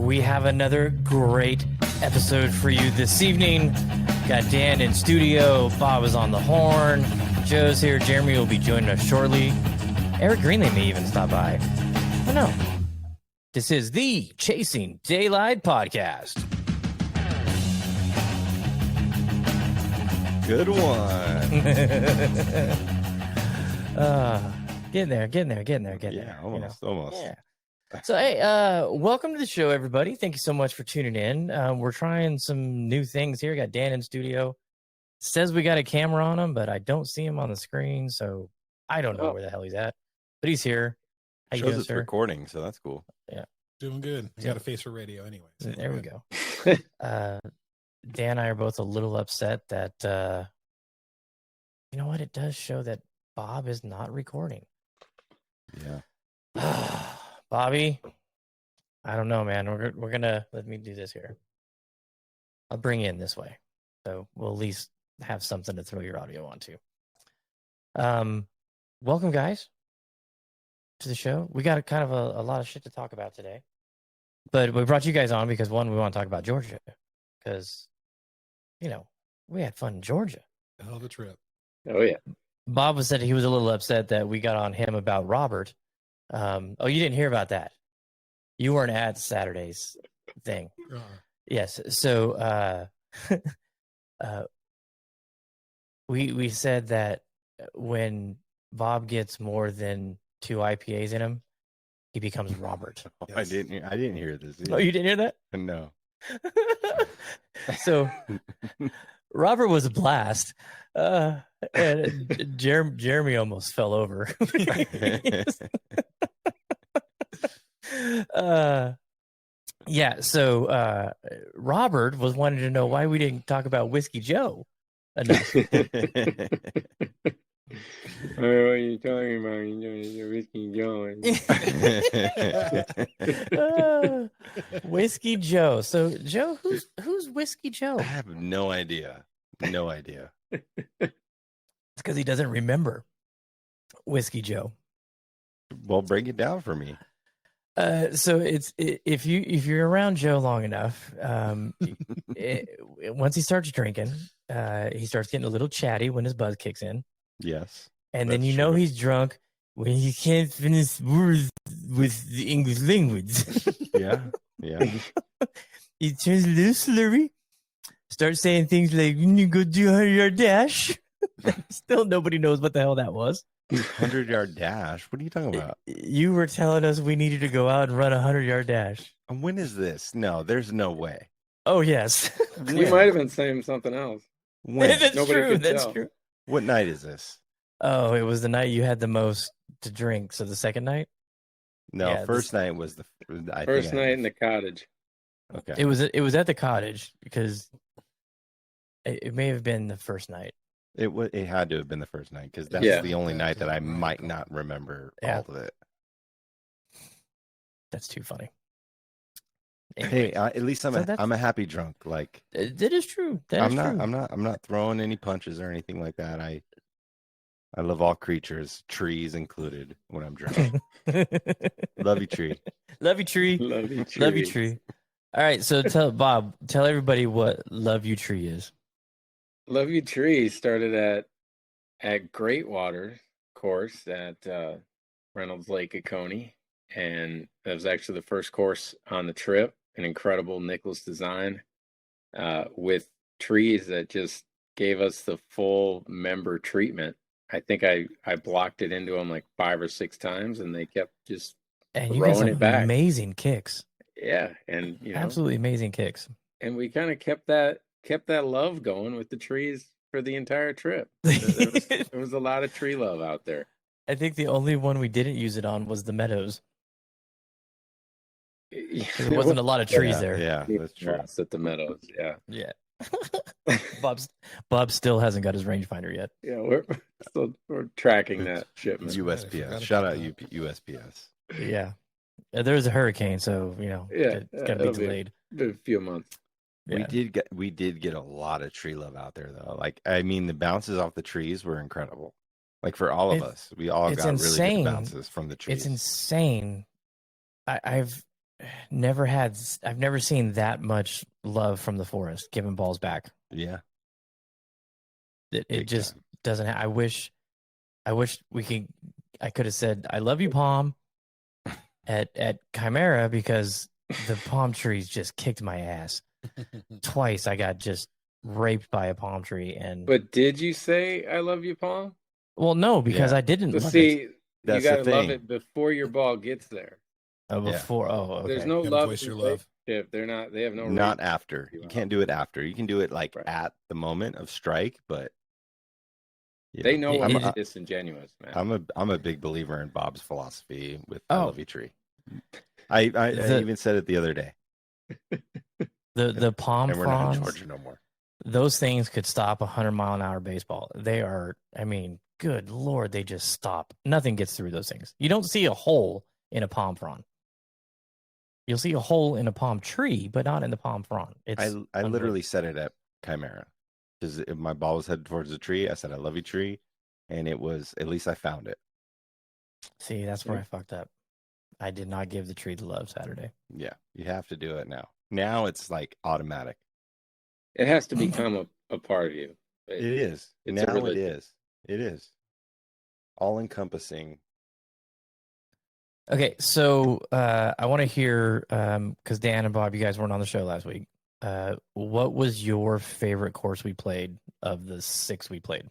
We have another great episode for you this evening. Got Dan in studio. Bob is on the horn. Joe's here. Jeremy will be joining us shortly. Eric Greenlee may even stop by. Oh, no. This is the Chasing Daylight podcast. Good one. Getting there. Yeah, almost. Yeah. So, hey, welcome to the show, everybody. Thank you so much for tuning in. We're trying some new things here. Got Dan in studio. Says we got a camera on him, but I don't see him on the screen, so I don't know where the hell he's at. But he's here. How you Shows doing, it's sir? Recording, so that's cool. Yeah. Doing good. I got a face for radio anyway. So There we go. Dan and I are both a little upset that, you know what? It does show that Bob is not recording. Yeah. Bobby, I don't know, man. We're gonna let me do this here. I'll bring you in this way, so we'll at least have something to throw your audio onto. Welcome, guys, to the show. We got kind of a lot of shit to talk about today, but we brought you guys on because one, we want to talk about Georgia, because we had fun in Georgia. Hell of a trip. Oh yeah. Bob said he was a little upset that we got on him about Robert. You didn't hear about that. You weren't at Saturday's thing. Yes. So we said that when Bob gets more than 2 IPAs in him, he becomes Robert. Yes. I didn't hear this either. Oh, you didn't hear that? No. So Robert was a blast. And Jeremy almost fell over. So Robert was wanting to know why we didn't talk about Whiskey Joe enough. What are you talking about? You're Whiskey Joe. Whiskey Joe. So Joe, who's Whiskey Joe? I have no idea. It's because he doesn't remember Whiskey Joe. Well, break it down for me. So if you're around Joe long enough, once he starts drinking, he starts getting a little chatty when his buzz kicks in. Yes. And then he's drunk when he can't finish words with the English language. Yeah. He turns a little slurry, starts saying things like, "You go do a 100-yard dash." Still, nobody knows what the hell that was. 100-yard dash? What are you talking about? You were telling us we needed to go out and run a 100-yard dash. And when is this? No, there's no way. Oh, yes. You might have been saying something else. When? That's Nobody true. could That's tell. true. What night is this? Oh, it was the night you had the most to drink. So the second night? No, Yeah, first night was First night in the cottage. Okay. It was at the cottage because it may have been the first night. It had to have been the first night because that's Yeah. the only night that I might not remember all of it. That's too funny. Hey, at least I'm a happy drunk. Like That is true. I'm not throwing any punches or anything like that. I love all creatures, trees included, when I'm drunk. Love you, tree. Love you, tree. Love you, Love you, tree. All right, so tell everybody what Love You Tree is. Love You Tree started at Great Water course at Reynolds Lake at Coney, and that was actually the first course on the trip. An incredible Nicholas design with trees that just gave us the full member treatment. I think I blocked it into them like 5 or 6 times, and they kept just And you got throwing some it back. amazing kicks. Yeah, and Absolutely amazing kicks. and we kind of kept that love going with the trees for the entire trip. There was a lot of tree love out there. I think the only one we didn't use it on was the meadows. There wasn't a lot of trees there. Yeah, that's true. Lost at the meadows. Yeah. Yeah. Bob still hasn't got his rangefinder yet. Yeah, we're tracking that shipment. USPS. Shout out USPS. Yeah. There was a hurricane, so it's gonna be it'll delayed. A few months. Yeah. We did get a lot of tree love out there though. Like I mean, the bounces off the trees were incredible. Like for all of us, we all got really good bounces from the trees. It's insane. I've I've never seen that much love from the forest giving balls back. Yeah. It Big just time. doesn't. I wish I could have said I love you, Palm, at Chimera because the palm trees just kicked my ass twice. I got just raped by a palm tree, and But did you say I love you, Paul? well, no, because Yeah. I didn't Well, love it see, you That's the gotta love thing. it before your ball gets there. before. Oh, There's okay. no Gotta love voice in your the love. relationship. They have no Not reason after. to You out. can't do it after. You can do it like Right. at the moment of strike, but They know It- I'm it- disingenuous, man. I'm a big believer in Bob's philosophy with I Oh. love you tree. I even said it the other day. the palm And we're not in fronds. Georgia no more. Those things could stop 100-mile-an-hour baseball. They are, I mean, good Lord, they just stop. Nothing gets through those things. You don't see a hole in a palm frond. You'll see a hole in a palm tree, but not in the palm frond. It's I literally said it at Chimera because if my ball was headed towards the tree, I said I love you tree, and it was at least I found it. See, that's where I fucked up. I did not give the tree the love Saturday. Yeah, you have to do it now. Now it's like automatic. It has to become a part of you. It is. It's a Now it religion. is. It is. All encompassing. Okay, so I want to hear because Dan and Bob, you guys weren't on the show last week. What was your favorite course we played of the 6 we played?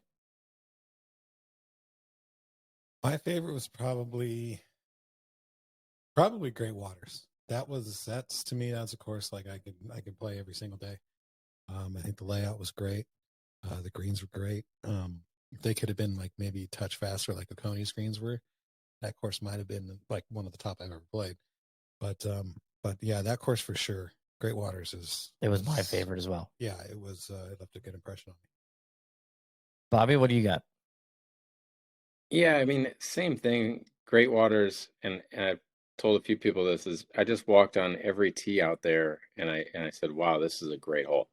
My favorite was probably Great Waters. That's to me, that's a course like I could play every single day. I think the layout was great. The greens were great. They could have been like maybe a touch faster, like Oconee greens were. That course might have been like one of the top I've ever played. But yeah, that course for sure. Great Waters was my favorite as well. Yeah, it was. It left a good impression on me. Bobby, what do you got? Yeah, I mean, same thing. Great Waters, and I've told a few people this is I just walked on every tee out there, and I said, "Wow, this is a great hole."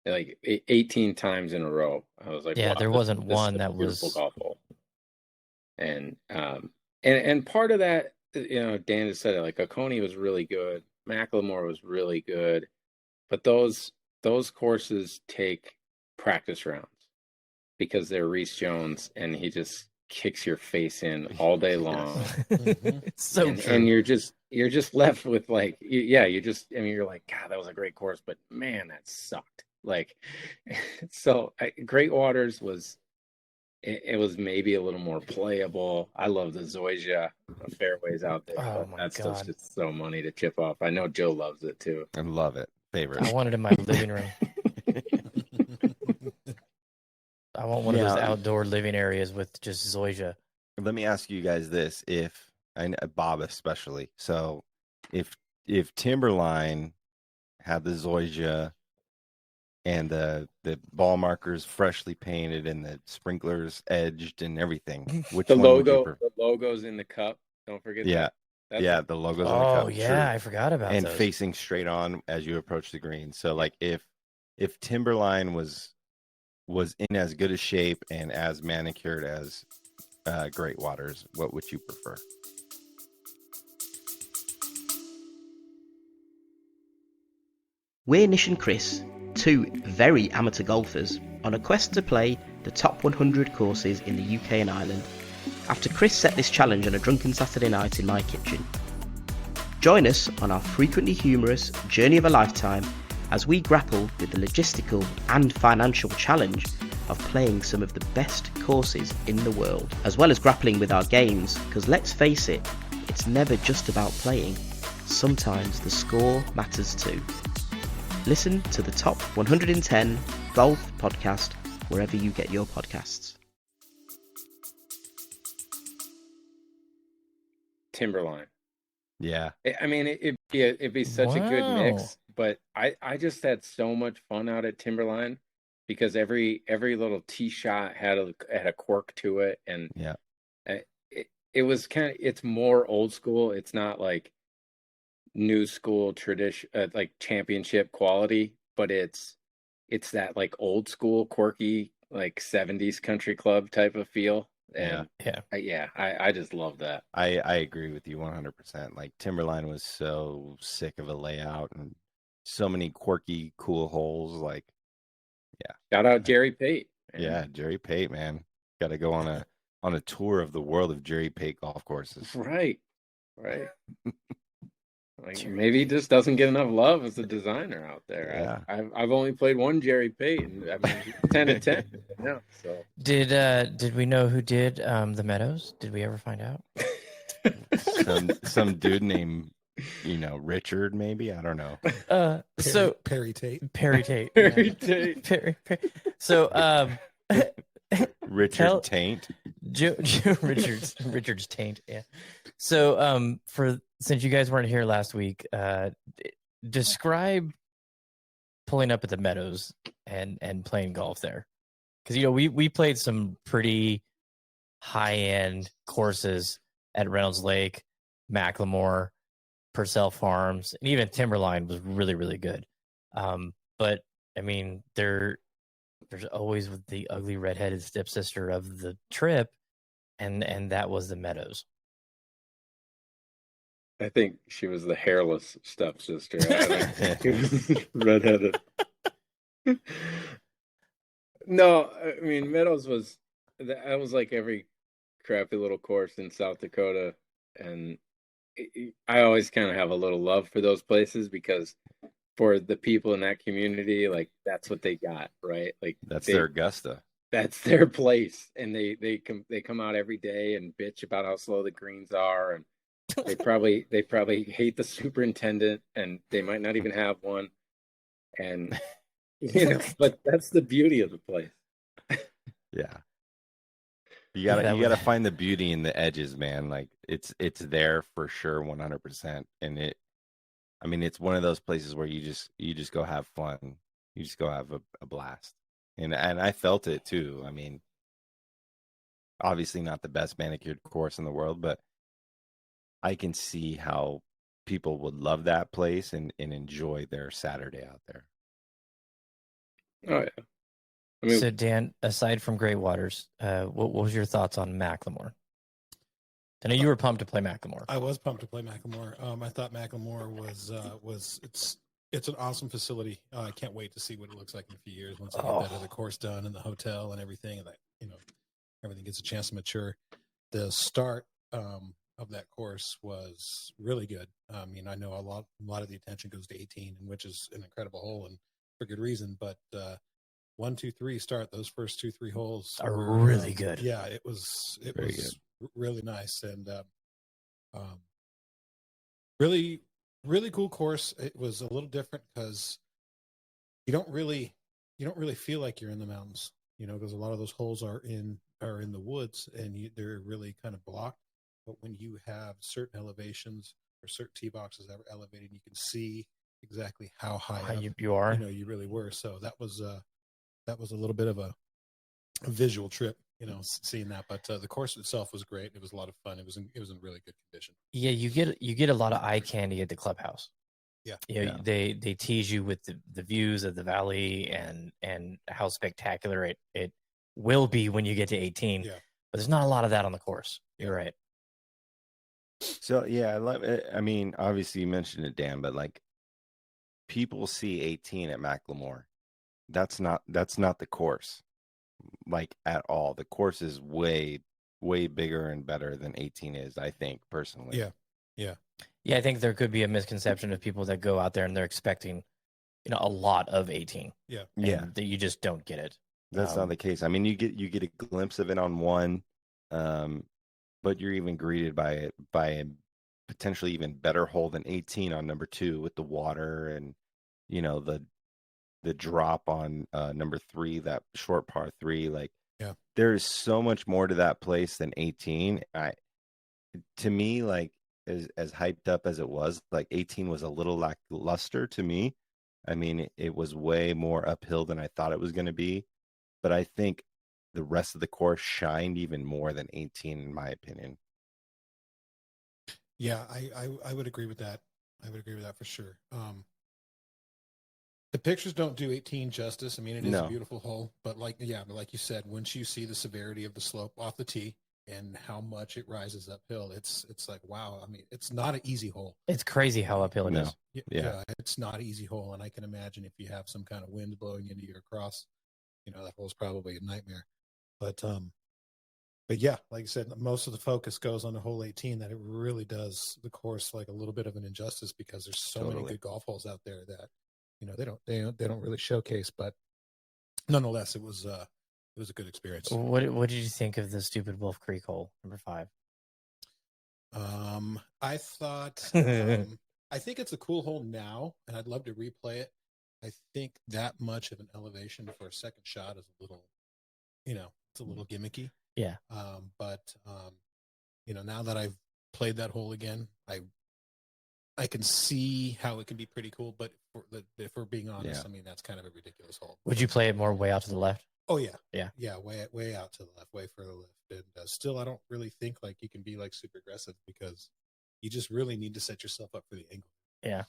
Like 18 times in a row, I was like, Yeah, "Wow, there wasn't this is one a that beautiful was. golf hole." And part of that, Dan just said it. Like Oconee was really good, Macklemore was really good, but those courses take practice rounds because they're Reese Jones, and he just kicks your face in all day long. It's so true. And you're just left with like, yeah, you're like, God, that was a great course, but man, that sucked. Like, so Great Waters was, it was maybe a little more playable. I love the Zoysia fairways out there. Oh but my that stuff's God. just so money to chip off. I know Joe loves it too. I love it. Favorite. I want it in my living room. I want one of those outdoor living areas with just Zoysia. Let me ask you guys this: if Bob especially, so if Timberline had the Zoysia and the ball markers freshly painted and the sprinklers edged and everything, which The one would you prefer? the logo's in the cup. Don't forget Yeah, that. yeah, the logos on the cup. Oh yeah, I forgot about and those. facing straight on as you approach the green. So like if Timberline was in as good a shape and as manicured as Great Waters, what would you prefer? We're Nish and Chris, two very amateur golfers on a quest to play the top 100 courses in the UK and Ireland, after Chris set this challenge on a drunken Saturday night in my kitchen. Join us on our frequently humorous journey of a lifetime as we grapple with the logistical and financial challenge of playing some of the best courses in the world, as well as grappling with our games, because let's face it, it's never just about playing. Sometimes the score matters too. Listen to the Top 110 Golf Podcast wherever you get your podcasts. Timberline. Yeah, I mean, it'd be such a good mix, but I just had so much fun out at Timberline because every little tee shot had a quirk to it, and yeah, it was it's more old school. It's not like new school tradition, like championship quality, but it's that like old school quirky like 70s country club type of feel. And I just love that. I agree with you 100%. Like Timberline was so sick of a layout and so many quirky, cool holes. Like, Shout out Jerry Pate. Man. yeah, Jerry Pate, man, got to go on a tour of the world of Jerry Pate golf courses. Right. Like maybe he just doesn't get enough love as a designer out there. Yeah. I've only played one Jerry Pate, and I mean 10 to 10. Yeah. So Did we know who did the Meadows? Did we ever find out? some dude named Richard, maybe, I don't know. Perry Tate. Perry Tate. Perry yeah. Tate. Perry. So Richard Taint. Richard's taint. Yeah. So since you guys weren't here last week, describe pulling up at the Meadows and playing golf there, because we played some pretty high end courses at Reynolds Lake, Macklemore, Purcell Farms, and even Timberline was really, really good. But I mean, there's always the ugly redheaded stepsister of the trip, and that was the Meadows. I think she was the hairless stepsister. Redheaded. No, I mean Meadows was like every crappy little course in South Dakota, and I always kind of have a little love for those places because for the people in that community, like that's what they got, right? Like That's their Augusta. That's their place, and they come out every day and bitch about how slow the greens are, and they probably hate the superintendent, and they might not even have one, and but that's the beauty of the place. Yeah. You gotta find the beauty in the edges, man. Like it's there for sure, 100%. And it's one of those places where you just go have fun. You just go have a blast. And I felt it too. I mean, obviously not the best manicured course in the world, but I can see how people would love that place and enjoy their Saturday out there. Oh yeah. I mean, So Dan, aside from Great Waters, what was your thoughts on Macklemore? I know you were pumped to play Macklemore. I was pumped to play Macklemore. I thought Macklemore was it's an awesome facility. I can't wait to see what it looks like in a few years once I get that other course done and the hotel and everything, and that everything gets a chance to mature. The start of that course was really good. I mean, I know a lot of the attention goes to 18, which is an incredible hole and for good reason. But 1, 2, 3 start, those first 2, 3 holes are really good. Yeah, it was really nice and really, really cool course. It was a little different because you don't really feel like you're in the mountains, because a lot of those holes are in the woods and they're really kind of blocked. But when you have certain elevations or certain tee boxes that were elevated, you can see exactly how high up you are. You really were. So that was a little bit of a visual trip, seeing that. But the course itself was great. It was a lot of fun. It was in really good condition. Yeah, you get a lot of eye candy at the clubhouse. Yeah. They tease you with the views of the valley and how spectacular it will be when you get to 18. Yeah. But there's not a lot of that on the course. You're right. So yeah, I love it. I mean, obviously you mentioned it, Dan, but like people see 18 at Macklemore. That's not the course, like at all. The course is way, way bigger and better than 18 is, I think, personally. Yeah. I think there could be a misconception of people that go out there and they're expecting, a lot of 18. Yeah. And that you just don't get it. That's not the case. I mean, you get a glimpse of it on one, but you're even greeted by a potentially even better hole than 18 on number 2 with the water and the drop on number 3, that short par 3. Like, there is so much more to that place than 18. To me, like as hyped up as it was, like 18 was a little lackluster to me. I mean, it was way more uphill than I thought it was going to be, but I think the rest of the course shined even more than 18, in my opinion. Yeah, I would agree with that. I would agree with that for sure. The pictures don't do 18 justice. I mean, it is a beautiful hole, but like you said, once you see the severity of the slope off the tee, and how much it rises uphill. It's like, wow. I mean, it's not an easy hole. It's crazy how uphill it No. is. Yeah. It's not an easy hole, and I can imagine if you have some kind of wind blowing into your cross, that hole's probably a nightmare. But yeah, like I said, most of the focus goes on the hole 18. That it really does the course like a little bit of an injustice, because there's so many good golf holes out there that they don't really showcase. But nonetheless, it was a good experience. What did you think of the stupid Wolf Creek hole, number 5? I thought I think it's a cool hole now, and I'd love to replay it. I think that much of an elevation for a second shot is a little, it's a little gimmicky. Yeah. But now that I've played that hole again, I can see how it can be pretty cool. But if we're being honest, I mean, that's kind of a ridiculous hole. Would you play it more way out to the left? Oh yeah, yeah, way out to the left, way further left. And still, I don't really think like you can be like super aggressive, because you just really need to set yourself up for the angle. Yeah.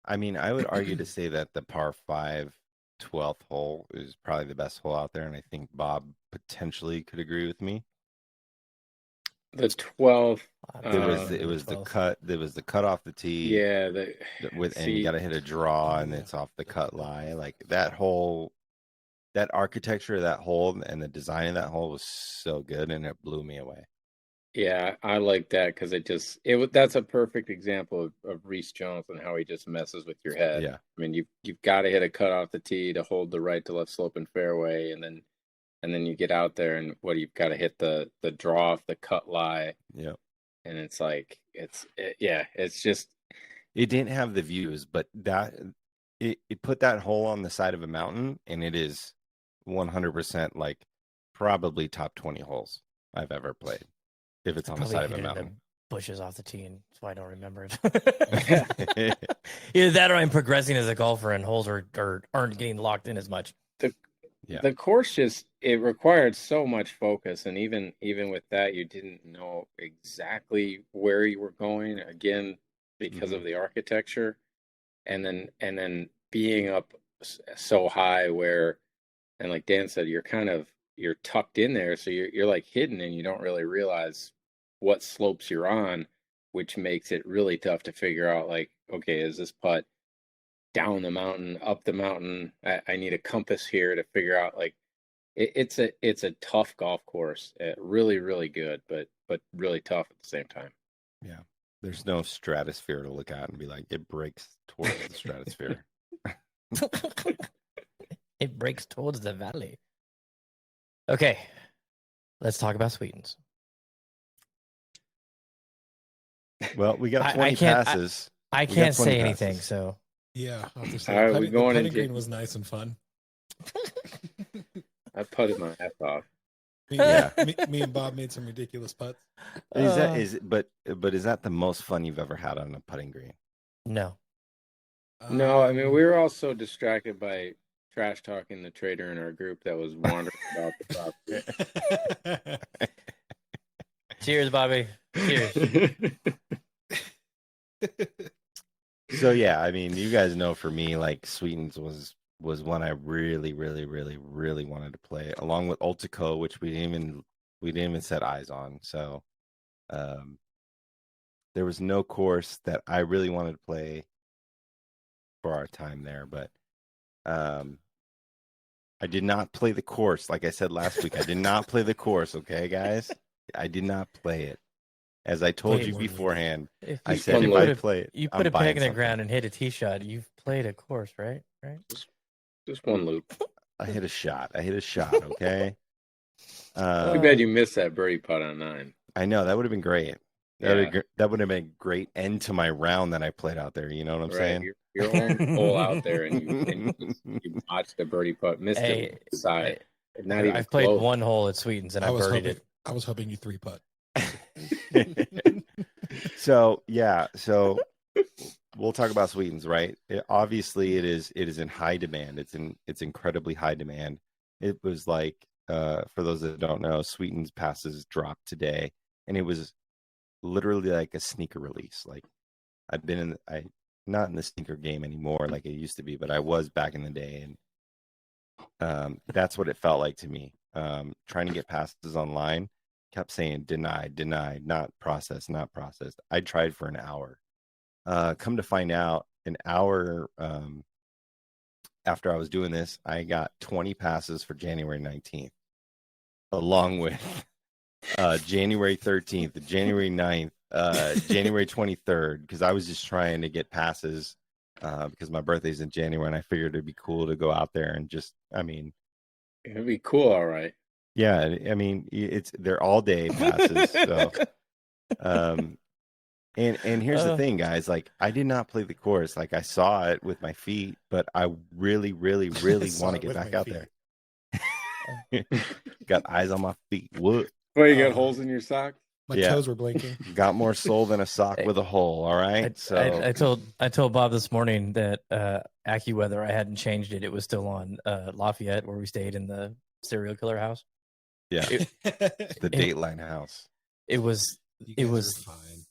I mean, I would argue to say that the par 5 12th hole is probably the best hole out there, and I think Bob potentially could agree with me. The 12th. It was the cut. There was the cut off the tee. Yeah. And you got to hit a draw, and it's off the cut lie. Like that hole, that architecture of that hole and the design of that hole was so good, and it blew me away. Yeah, I like that, because that's a perfect example of Reese Jones and how he just messes with your head. Yeah. I mean, you've got to hit a cut off the tee to hold the right to left sloping fairway, and then you get out there, and you've got to hit the draw off the cut lie. Yeah. And it's like it's just, it didn't have the views, but that it put that hole on the side of a mountain, and it is 100% like probably top 20 holes I've ever played. If it's on the side of a mountain. Bushes off the tee, and so I don't remember it. Either that, or I'm progressing as a golfer, and holes aren't getting locked in as much. The course it required so much focus, and even with that, you didn't know exactly where you were going, again because of the architecture, and then being up so high where, and like Dan said, you're tucked in there, so you're like hidden, and you don't really realize what slopes you're on, which makes it really tough to figure out, like, okay, is this putt down the mountain, up the mountain? I need a compass here to figure out, like, it's a tough golf course. Really, really good, but really tough at the same time. Yeah. There's no stratosphere to look at and be like, it breaks towards the stratosphere. It breaks towards the valley. Okay, let's talk about Sweetens. Well, we got 20 passes. I can't say anything, so. Yeah, I'll just All right, say, we're going the putting into- green was nice and fun. I putted my ass off. Me and Bob made some ridiculous putts. Is that the most fun you've ever had on a putting green? No. No, I mean, we were all so distracted by trash talking the trader in our group that was wandering about the property. Cheers, Bobby. Cheers. So yeah, I mean, you guys know, for me, like, Sweetens was one I really, really, really, really wanted to play, along with Ultico, which we didn't even set eyes on. So there was no course that I really wanted to play for our time there, but I did not play the course. Like I said last week, I did not play the course. Okay, guys, I did not play it. As I told you beforehand, I said if I play it, you put a peg in the ground and hit a tee shot. You've played a course, right? Just one loop. I hit a shot. Okay. Too bad you missed that birdie putt on 9. I know, that would have been great. Yeah. That would have been a great end to my round that I played out there. You know what I'm saying? You're on hole out there, and you botched the birdie putt, missed it side. Not even I've played close. one hole at Sweetens, and I birdied it. I was hoping you 3-putt. So we'll talk about Sweetens, right? Obviously, it is in high demand. It's incredibly high demand. It was like, for those that don't know, Sweetens passes dropped today, and it was literally like a sneaker release. Like, I'm not in the sneaker game anymore like it used to be, but I was back in the day, and that's what it felt like to me. Trying to get passes online, kept saying denied, denied, not processed, not processed. I tried for an hour. Come to find out, an hour after I was doing this, I got 20 passes for January 19th, along with January 13th, January 9th, January 23rd, because I was just trying to get passes because my birthday's in January, and I figured it'd be cool to go out there and just, I mean, It'd be cool, all right. yeah, I mean, they're all day passes, so. And here's the thing, guys. Like, I did not play the course. Like, I saw it with my feet, but I really, really, really want to get back out there. Got eyes on my feet. What? Well, you got holes in your socks? My toes were blinking. Got more soul than a sock with a hole. All right. I told Bob this morning that AccuWeather, I hadn't changed it. It was still on Lafayette, where we stayed in the serial killer house. Yeah, the Dateline house. It was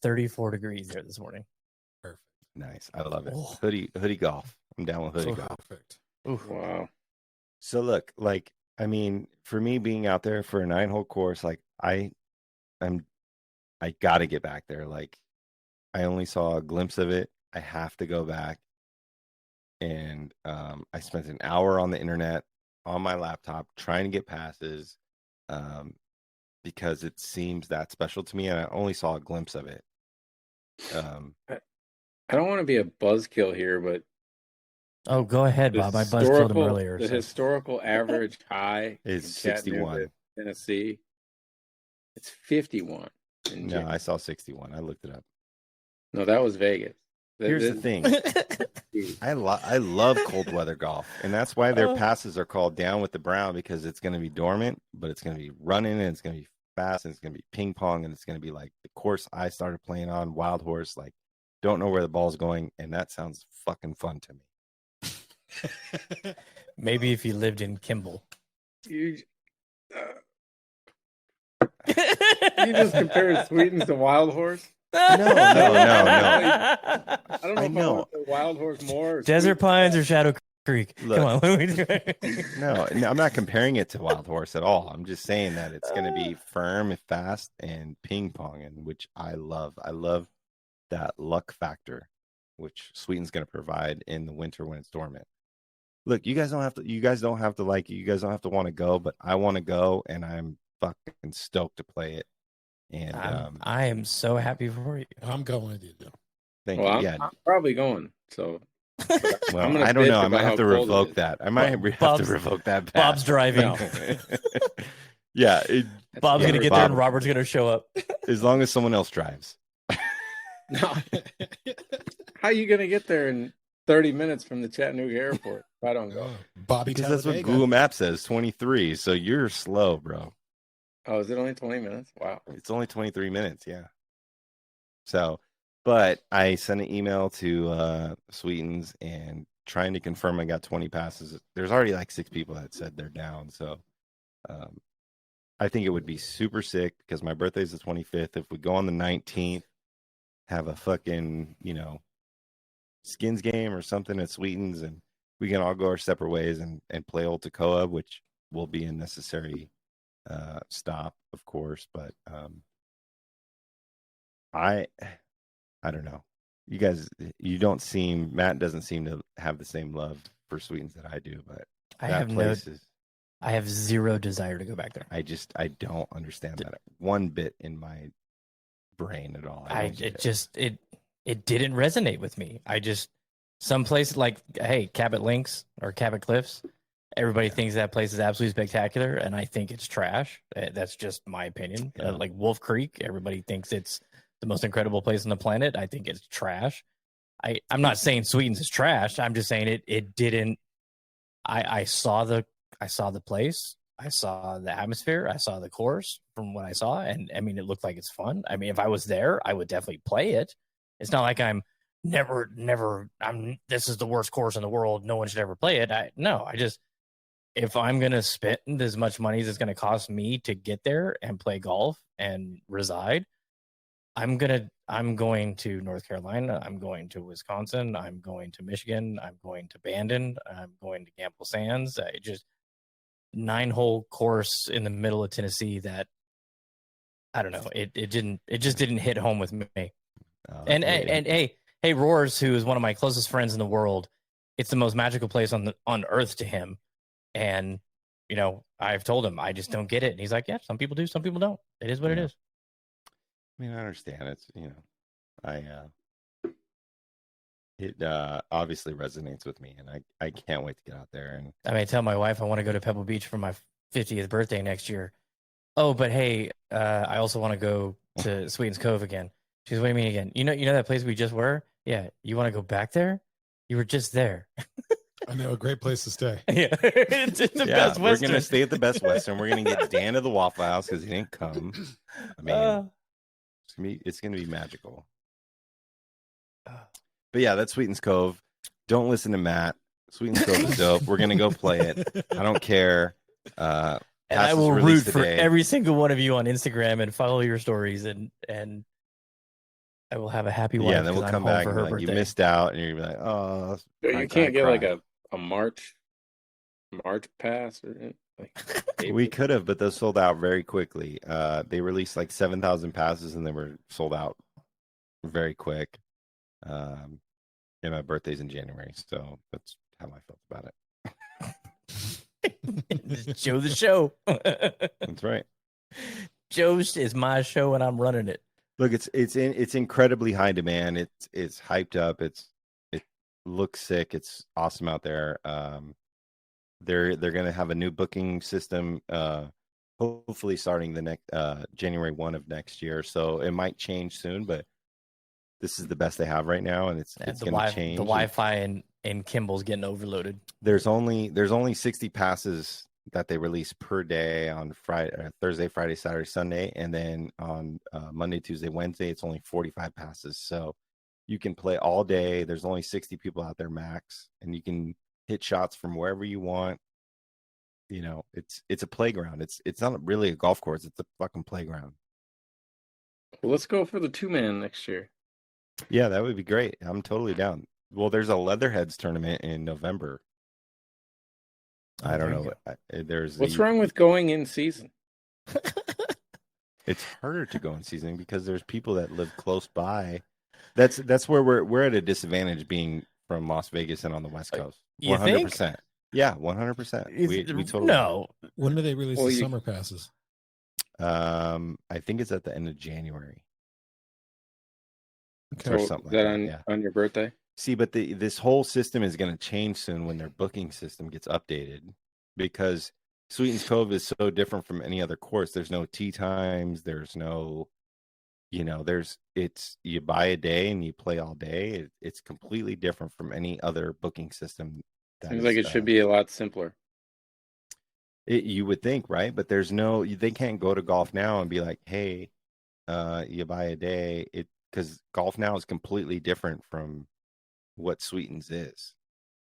34 degrees there this morning. Perfect. Nice. I love it. Hoodie golf. I'm down with hoodie golf. Perfect. Oof. Wow. So look, like, I mean, for me being out there for a 9-hole course, like I got to get back there. Like, I only saw a glimpse of it. I have to go back. And I spent an hour on the internet on my laptop trying to get passes because it seems that special to me, and I only saw a glimpse of it. I don't want to be a buzzkill here, but Oh, go ahead, Bob. I buzzkilled him earlier. The so. historical average high Is in 61. Chattanooga, Tennessee. It's 51. No, I saw 61. I looked it up. No, that was Vegas. Here's the thing. I love cold weather golf, and that's why their passes are called down with the brown, because it's going to be dormant, but it's going to be running, and it's going to be fast, and it's going to be ping pong, and it's going to be like the course I started playing on, Wild Horse. Like, don't know where the ball's going, and that sounds fucking fun to me. Maybe if you lived in Kimball. You just compared Sweetens to Wild Horse? No. I don't know if I want the Wild Horse more. Or Desert Pines or Shadow Creek. Look, Come on. What are we doing? no, I'm not comparing it to Wild Horse at all. I'm just saying that it's going to be firm and fast and ping pong, and which I love. I love that luck factor, which Sweeten's going to provide in the winter when it's dormant. Look, you guys don't have to like it. You guys don't have to want to go, but I want to go, and I'm fucking stoked to play it. And I am so happy for you. I'm going with you, Joe. Thank you. Yeah. I'm probably going. So, well, I don't know. I might have to revoke that. I might have to revoke that. Pass. Bob's driving. No. Yeah. Bob's going to get there and Robert's going to show up. As long as someone else drives. No. How are you going to get there in 30 minutes from the Chattanooga airport if I don't go? Bobby, because that's what Google Maps says, 23. So you're slow, bro. Oh, is it only 20 minutes? Wow. It's only 23 minutes, yeah. So, but I sent an email to Sweetens and trying to confirm I got 20 passes. There's already like 6 people that said they're down. So I think it would be super sick because my birthday's the 25th. If we go on the 19th, have a fucking, skins game or something at Sweetens, and we can all go our separate ways and play Old Toccoa, which will be a necessary stop, of course. But I don't know. You guys, Matt doesn't seem to have the same love for Sweetens that I do, but I have zero desire to go back there. I don't understand that one bit in my brain at all. It didn't resonate with me. Some place like, hey, Cabot Links or Cabot Cliffs, everybody thinks that place is absolutely spectacular, and I think it's trash. That's just my opinion. Yeah. Like Wolf Creek, everybody thinks it's the most incredible place on the planet. I think it's trash. I'm not saying Sweetens is trash. I'm just saying it didn't. I saw the place. I saw the atmosphere. I saw the course from what I saw, and I mean, it looked like it's fun. I mean, if I was there, I would definitely play it. It's not like I'm this is the worst course in the world. No one should ever play it. If I'm going to spend as much money as it's going to cost me to get there and play golf and reside, I'm going to North Carolina. I'm going to Wisconsin. I'm going to Michigan. I'm going to Bandon. I'm going to Gamble Sands. 9-hole course in the middle of Tennessee that I don't know. It just didn't hit home with me. And it- hey, Roars, who is one of my closest friends in the world, it's the most magical place on earth to him. And I've told him I just don't get it, and he's like, yeah, some people do, some people don't. It is what it Yeah. is. I mean, I understand. It's it obviously resonates with me, and I can't wait to get out there. And I may tell my wife I want to go to Pebble Beach for my 50th birthday next year. Oh, but hey, I also want to go to Sweetens Cove again. She's, what do you mean again? You know that place we just were? Yeah, you want to go back there? You were just there. I know, a great place to stay. Yeah, it's the Best we're Western. gonna stay at the Best Western. We're gonna get Dan to the Waffle House because he didn't come. I mean, it's gonna be magical. But yeah, that's Sweetens Cove. Don't listen to Matt. Sweetens Cove is dope. We're gonna go play it. I don't care. And I will root for every single one of you on Instagram and follow your stories, and I will have a happy wife. Yeah, then we'll come back for and her like, you birthday. missed out, and you're gonna be like, oh, You can't get like a March pass or anything. Like, we could have, but those sold out very quickly. They released like 7,000 passes, and they were sold out very quick. And my birthday's in January, so that's how I felt about Just Joe the show. it. That's right. Joe's is my show, and I'm running it. Look, it's incredibly high demand. It's hyped up. It looks sick. It's awesome out there. They're gonna have a new booking system. Hopefully starting the next January 1 of next year. So it might change soon, but this is the best they have right now, and it's going to change. The Wi-Fi in Kimball's getting overloaded. There's only 60 passes that they release per day on Thursday, Friday, Saturday, Sunday, and then on Monday, Tuesday, Wednesday, it's only 45 passes. So you can play all day. There's only 60 people out there max, and you can hit shots from wherever you want. It's a playground. It's not really a golf course. It's a fucking playground. well, let's go for the 2-man next year. Yeah, that would be great. I'm totally down. Well, there's a Leatherheads tournament in November. I don't know. What's wrong with going in season? It's harder to go in season because there's people that live close by. That's where we're at a disadvantage being from Las Vegas and on the West Coast. 100%. Yeah, 100%. We totally no. When do they release the summer passes? I think it's at the end of January. Okay. Or something like that, on your birthday? See, but this whole system is going to change soon when their booking system gets updated, because Sweetens Cove is so different from any other course. There's no tee times. There's no, you buy a day and you play all day. It's completely different from any other booking system. Seems like it should be a lot simpler. You would think, right? But they can't go to Golf Now and be like, hey, you buy a day. Because Golf Now is completely different from what Sweetens is.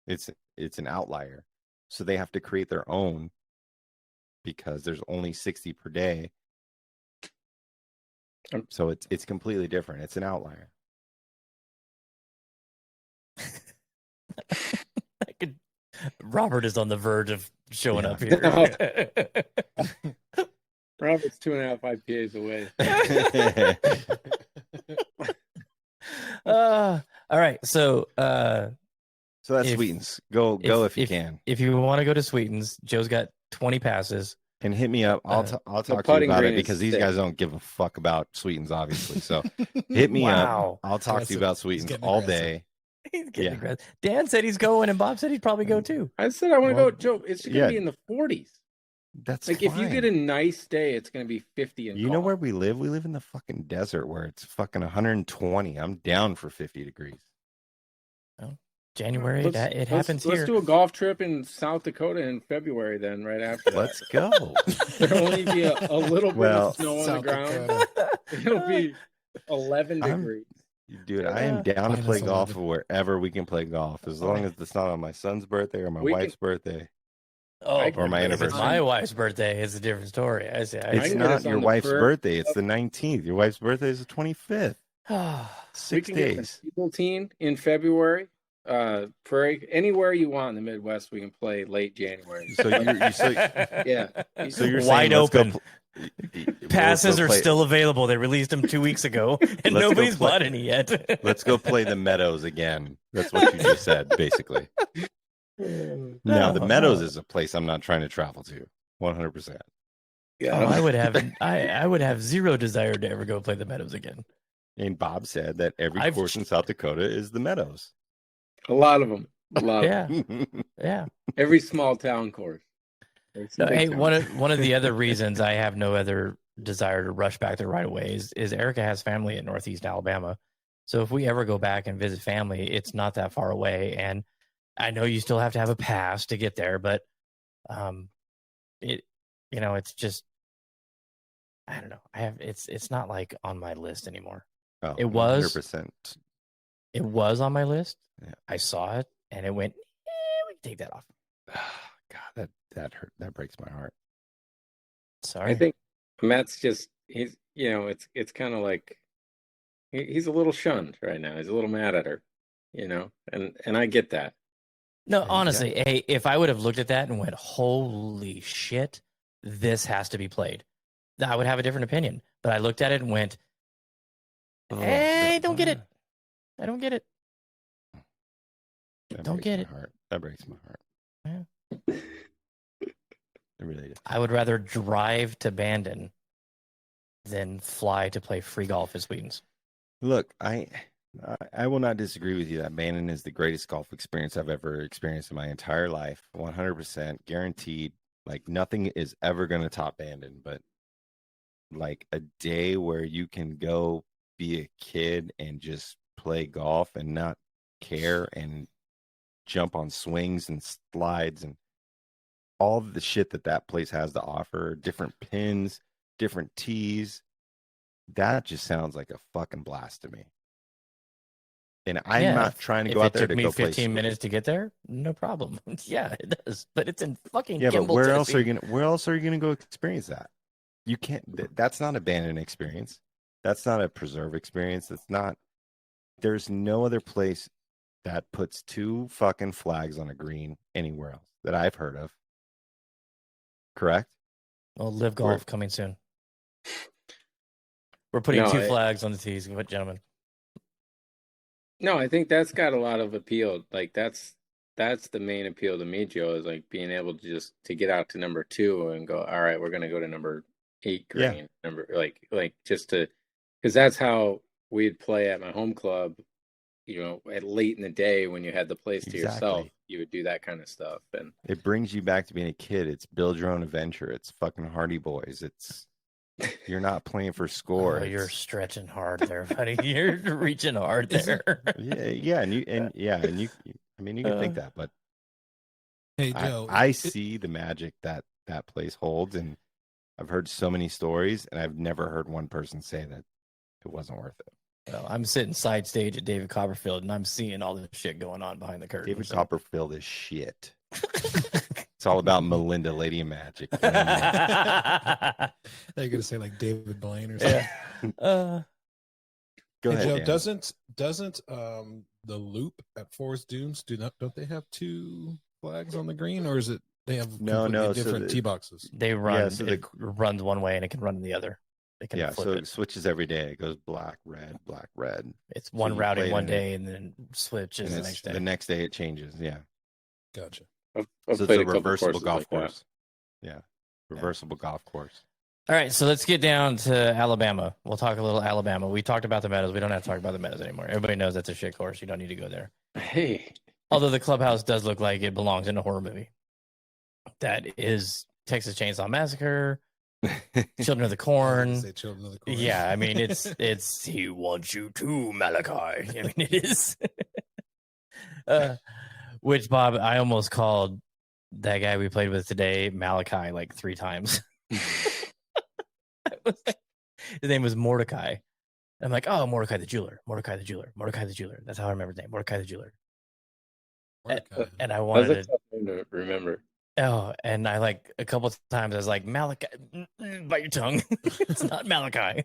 It's an outlier. So they have to create their own because there's only 60 per day. So it's completely different. It's an outlier. Robert is on the verge of showing up here. Robert's 2.5 IPAs away. All right, so that's Sweetens. Go if you can. If you want to go to Sweetens, Joe's got 20 passes. And hit me up. I'll talk to you about it because these guys don't give a fuck about Sweetens, obviously. So hit me up. I'll talk to you about Sweetens all day. He's getting aggressive. Dan said he's going, and Bob said he'd probably go too. I said I want to go, Joe. It's going to be in the 40s. That's like fine. If you get a nice day, it's going to be 50. You know where we live? We live in the fucking desert where it's fucking 120. I'm down for 50 degrees. Oh, January, it happens here. Let's do a golf trip in South Dakota in February then, right after that. Let's go. There'll only be a little bit of snow on the ground. It'll be 11 degrees. Dude, I am down to play golf wherever we can play golf, as long as it's not on my son's birthday or my wife's birthday. Or my anniversary. If it's my wife's birthday, it's a different story. It's not your wife's birthday. It's the 19th. Your wife's birthday is the 25th. 6 days. Get the team in February. Prairie, anywhere you want in the Midwest, we can play late January. So you're yeah. So you're wide saying, open. Passes We'll are play- still available. They released them 2 weeks ago, and Let's go nobody's play- bought any yet. Let's go play the Meadows again. That's what you just said, basically. No, the Meadows is a place I'm not trying to travel to. 100%. Yeah, Oh, I would have zero desire to ever go play the Meadows again. And Bob said that every I've- course in South Dakota is the Meadows. a lot of them. A lot. Yeah, Of them. yeah. Every small town course. No, hey, one of the other reasons I have no other desire to rush back there right away is Erica has family in Northeast Alabama. So if we ever go back and visit family, it's not that far away. And I know you still have to have a pass to get there, but it's just, I don't know. It's not like on my list anymore. Oh, It was. 100%. It was on my list. Yeah. I saw it and it went, we can take that off. God, that hurt. That breaks my heart. Sorry. I think Matt's just it's kind of like he's a little shunned right now. He's a little mad at her, and I get that. No, Yeah. honestly, hey, if I would have looked at that and went, holy shit, this has to be played, I would have a different opinion. But I looked at it and went, hey, don't get it. I don't get it. That Don't breaks get my it. Heart. That breaks my heart. Yeah. It really does. I would rather drive to Bandon than fly to play free golf at Sweetens. Look, I will not disagree with you that Bannon is the greatest golf experience I've ever experienced in my entire life. 100% guaranteed. Like nothing is ever going to top Bandon, but like a day where you can go be a kid and just play golf and not care and jump on swings and slides and all the shit that place has to offer, different pins, different tees. That just sounds like a fucking blast to me. And I'm not trying to go out there to If it go took me play 15 minutes to get there, no problem. Yeah, it does. But it's in fucking Yeah, but Kimball, where else Tennessee. where else are you gonna go experience that? You can't. That's not a Bandon experience. That's not a preserve experience. There's no other place that puts 2 fucking flags on a green anywhere else that I've heard of. Correct? Well, Live Golf coming soon. We're putting 2 flags on the tees, gentlemen. No, I think that's got a lot of appeal. Like that's the main appeal to me, Joe, is like being able to just to get out to number 2 and go, all right, we're gonna go to number 8 green. Yeah. Number like just to, because that's how we'd play at my home club. At late in the day when you had the place to yourself, Exactly. you would do that kind of stuff. And It brings you back to being a kid. It's build your own adventure. It's fucking Hardy Boys. You're not playing for score. Oh, you're stretching hard there, buddy. You're reaching hard there. yeah, and you I mean, you can think that, but Hey, Joe. I see the magic that place holds, and I've heard so many stories, and I've never heard one person say that it wasn't worth it. Well, I'm sitting side stage at David Copperfield, and I'm seeing all this shit going on behind the curtain. David Copperfield is shit. It's all about Melinda, Lady of Magic. They're gonna say like David Blaine or something. Yeah. Go Hey, ahead, Joe, Dan. doesn't the Loop at Forest Dunes don't they have 2 flags on the green, or is it they have No, completely so different the- tee boxes? They run. so it runs one way and it can run the other. It can Yeah, flip so it. it switches every day. It goes black, red, black, red. It's one you routing played one in it. day and then switches And the it's- next day. the next day it changes. Yeah. Gotcha. I've So it's played a a couple reversible courses golf like that. course. Yeah. Reversible golf course. All right, so let's get down to Alabama. We'll talk a little Alabama. We talked about the Meadows. We don't have to talk about the Meadows anymore. Everybody knows that's a shit course. You don't need to go there. Hey, Although the clubhouse does look like it belongs in a horror movie. That is Texas Chainsaw Massacre, Children of the Corn. Say Children of the Corn. Yeah, I mean it's he wants you too, Malachi. I mean it is. Which Bob, I almost called that guy we played with today Malachi like 3 times. His name was Mordecai. I'm like, oh, Mordecai the jeweler, Mordecai the jeweler, Mordecai the jeweler. That's how I remember his name, Mordecai the jeweler. Mordecai. And I that's wanted a to. tough name to remember. Oh, and I like a couple of times I was like, Malachi, bite your tongue. It's not Malachi.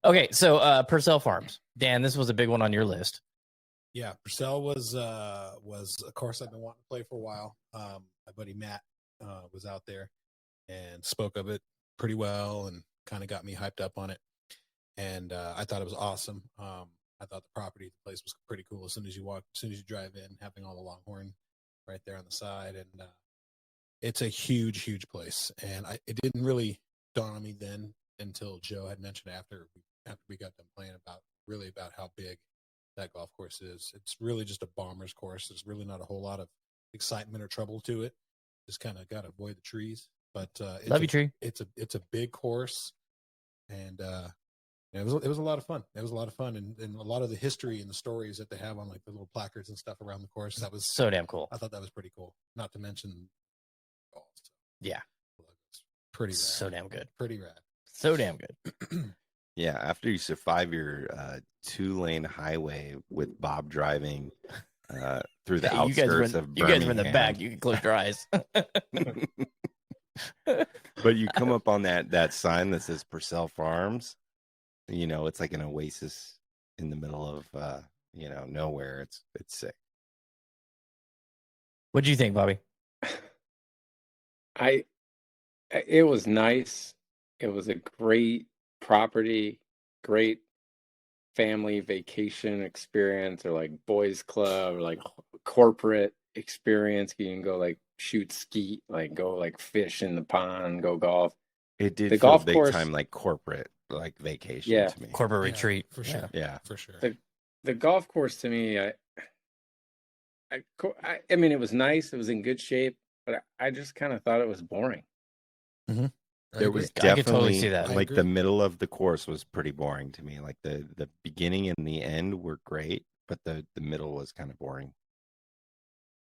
Okay, so Purcell Farms. Dan, this was a big one on your list. Yeah, Purcell was a course I've been wanting to play for a while. My buddy Matt was out there. and spoke of it pretty well and kind of got me hyped up on it. And I thought it was awesome. I thought the property, the place was pretty cool. As soon as you drive in, having all the Longhorn right there on the side, and it's a huge, huge place. And it didn't really dawn on me then until Joe had mentioned after we got done playing about how big that golf course is. It's really just a bomber's course. There's really not a whole lot of excitement or trouble to it. Just kind of got to avoid the trees. But Love you, tree. It's a big course, and it was a lot of fun. It was a lot of fun, and a lot of the history and the stories that they have on like the little placards and stuff around the course. That was So damn cool. I thought that was pretty cool. Not to mention golf. So Yeah. it's pretty rad. So damn good. Pretty rad. So damn good. Yeah, after you survive your 2-lane highway with Bob driving through the Hey, outskirts of you guys were in the Birmingham. back. You can close your eyes. But you come up on that sign that says Purcell Farms. It's like an oasis in the middle of nowhere. It's sick. What do you think, Bobby? It was nice. It was a great property, great family vacation experience, or like boys club, or like corporate experience. You can go like shoot skeet, like go like fish in the pond, go golf. It did The feel golf big course- time like corporate, like vacation Yeah. to me. Corporate Yeah, retreat. for sure. Yeah. For sure. The golf course to me, I mean, it was nice. It was in good shape, but I just kind of thought it was boring. I There agree. was I could totally definitely see that. I like agree. the middle of the course was pretty boring to me. Like the beginning and the end were great, but the middle was kind of boring.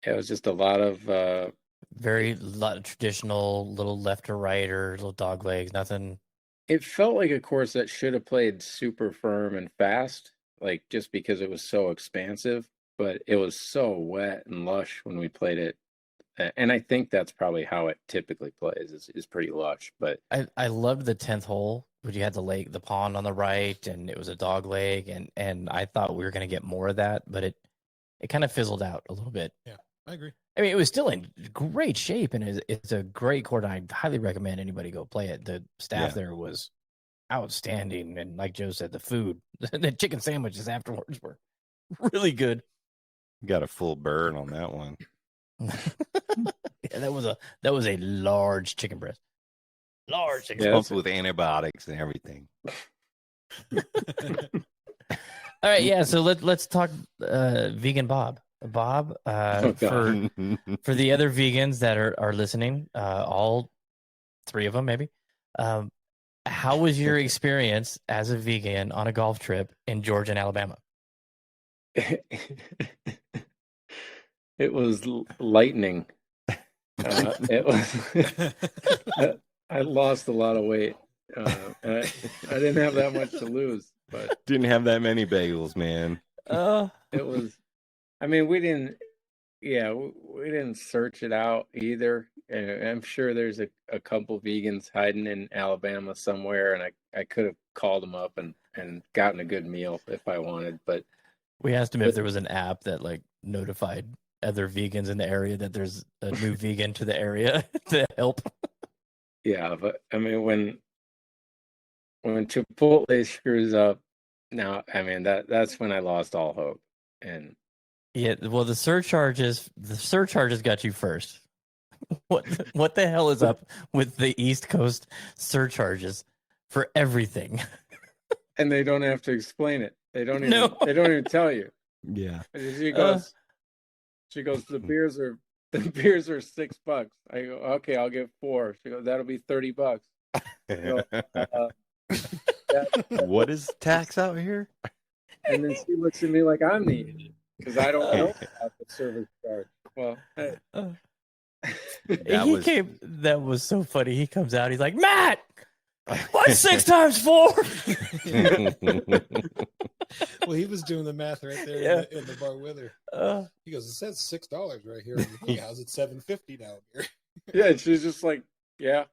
It was just a lot of Very lot of traditional little left or right or little dog legs. Nothing. it felt like a course that should have played super firm and fast, like just because it was so expansive, but it was so wet and lush when we played it. And I think that's probably how it typically plays, is pretty lush. But I loved the 10th hole, where you had the pond on the right, and it was a dog leg, and I thought we were going to get more of that, but it kind of fizzled out a little bit. I agree. I mean, it was still in great shape, and it's a great court. I highly recommend anybody go play it. The staff there was outstanding, and like Joe said, the food, the chicken sandwiches afterwards were really good. Got a full bird on that one. Yeah, that was a large chicken breast. Large chicken Yeah, breast. Pumped with antibiotics and everything. All right, yeah. So let's talk vegan Bob. Bob, Oh, God. for the other vegans that are listening, all 3 of them maybe. How was your experience as a vegan on a golf trip in Georgia and Alabama? it was lightning. It was. I lost a lot of weight. I didn't have that much to lose, but Didn't have that many bagels, man. it was. I mean, we didn't search it out either. And I'm sure there's a couple vegans hiding in Alabama somewhere, and I could have called them up and gotten a good meal if I wanted. But We asked him if there was an app that like notified other vegans in the area that there's a new vegan to the area to help. yeah, but I mean, when Chipotle screws up, now I mean that's when I lost all hope. And Yeah, well, the surcharges got you first. What the hell is up with the East Coast surcharges for everything? and they don't have to explain it. They don't even No. they don't even tell you. Yeah. She goes, the beers are $6. I go, okay, I'll get 4. She goes, that'll be $30. What is tax out here? And then she looks at me like I'm the idiot because I don't know about the service charge. Well, hey. That was so funny. He comes out, he's like, Matt, what's 6 times 4? Well, he was doing the math right there Yeah. in the bar with her. He goes, "It says $6 right here." Yeah, how's it $7.50 down here? Yeah, she's just like, yeah.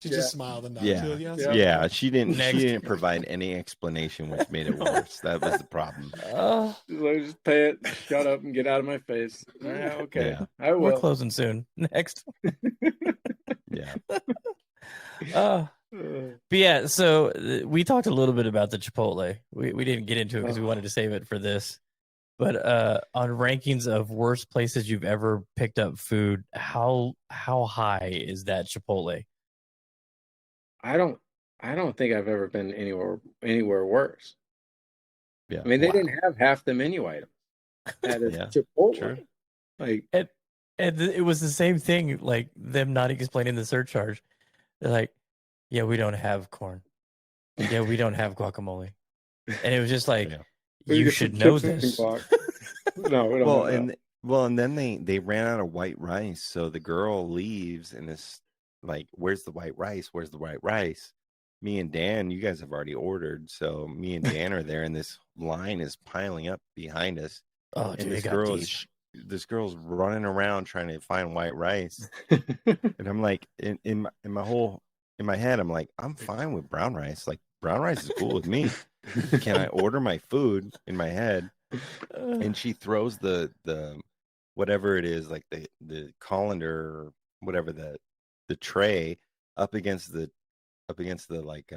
She just smiled and Yeah. nodded. Yes, Yeah. Yeah, she didn't. Next. She didn't provide any explanation, which made it worse. That was the problem. Just pay it, shut up, and get out of my face. Yeah, okay, Yeah. I We're will. closing soon. Next. Yeah. But yeah, so we talked a little bit about the Chipotle. We didn't get into it because we wanted to save it for this. But on rankings of worst places you've ever picked up food, how high is that Chipotle? I don't think I've ever been anywhere worse. Yeah. I mean, they Wow. didn't have half the menu items at a Yeah, Chipotle. true. Like, And it was the same thing, like them not explaining the surcharge. They're like, yeah, we don't have corn. Yeah, we don't have guacamole. And it was just like, Yeah. you get should some know chips and this. guac. No, we don't. Well, have that. and then they ran out of white rice, so the girl leaves and is like, "Where's the white rice? Where's the white rice?" Me and Dan, you guys have already ordered, so me and Dan are there, and this line is piling up behind us. Oh, And dude, this it got girl deep. this girl's running around trying to find white rice, and I'm like, in my head, I'm like, I'm fine with brown rice. Like, brown rice is cool with me. Can I order my food in my head? And she throws the whatever it is, like the colander or whatever, the tray up against the like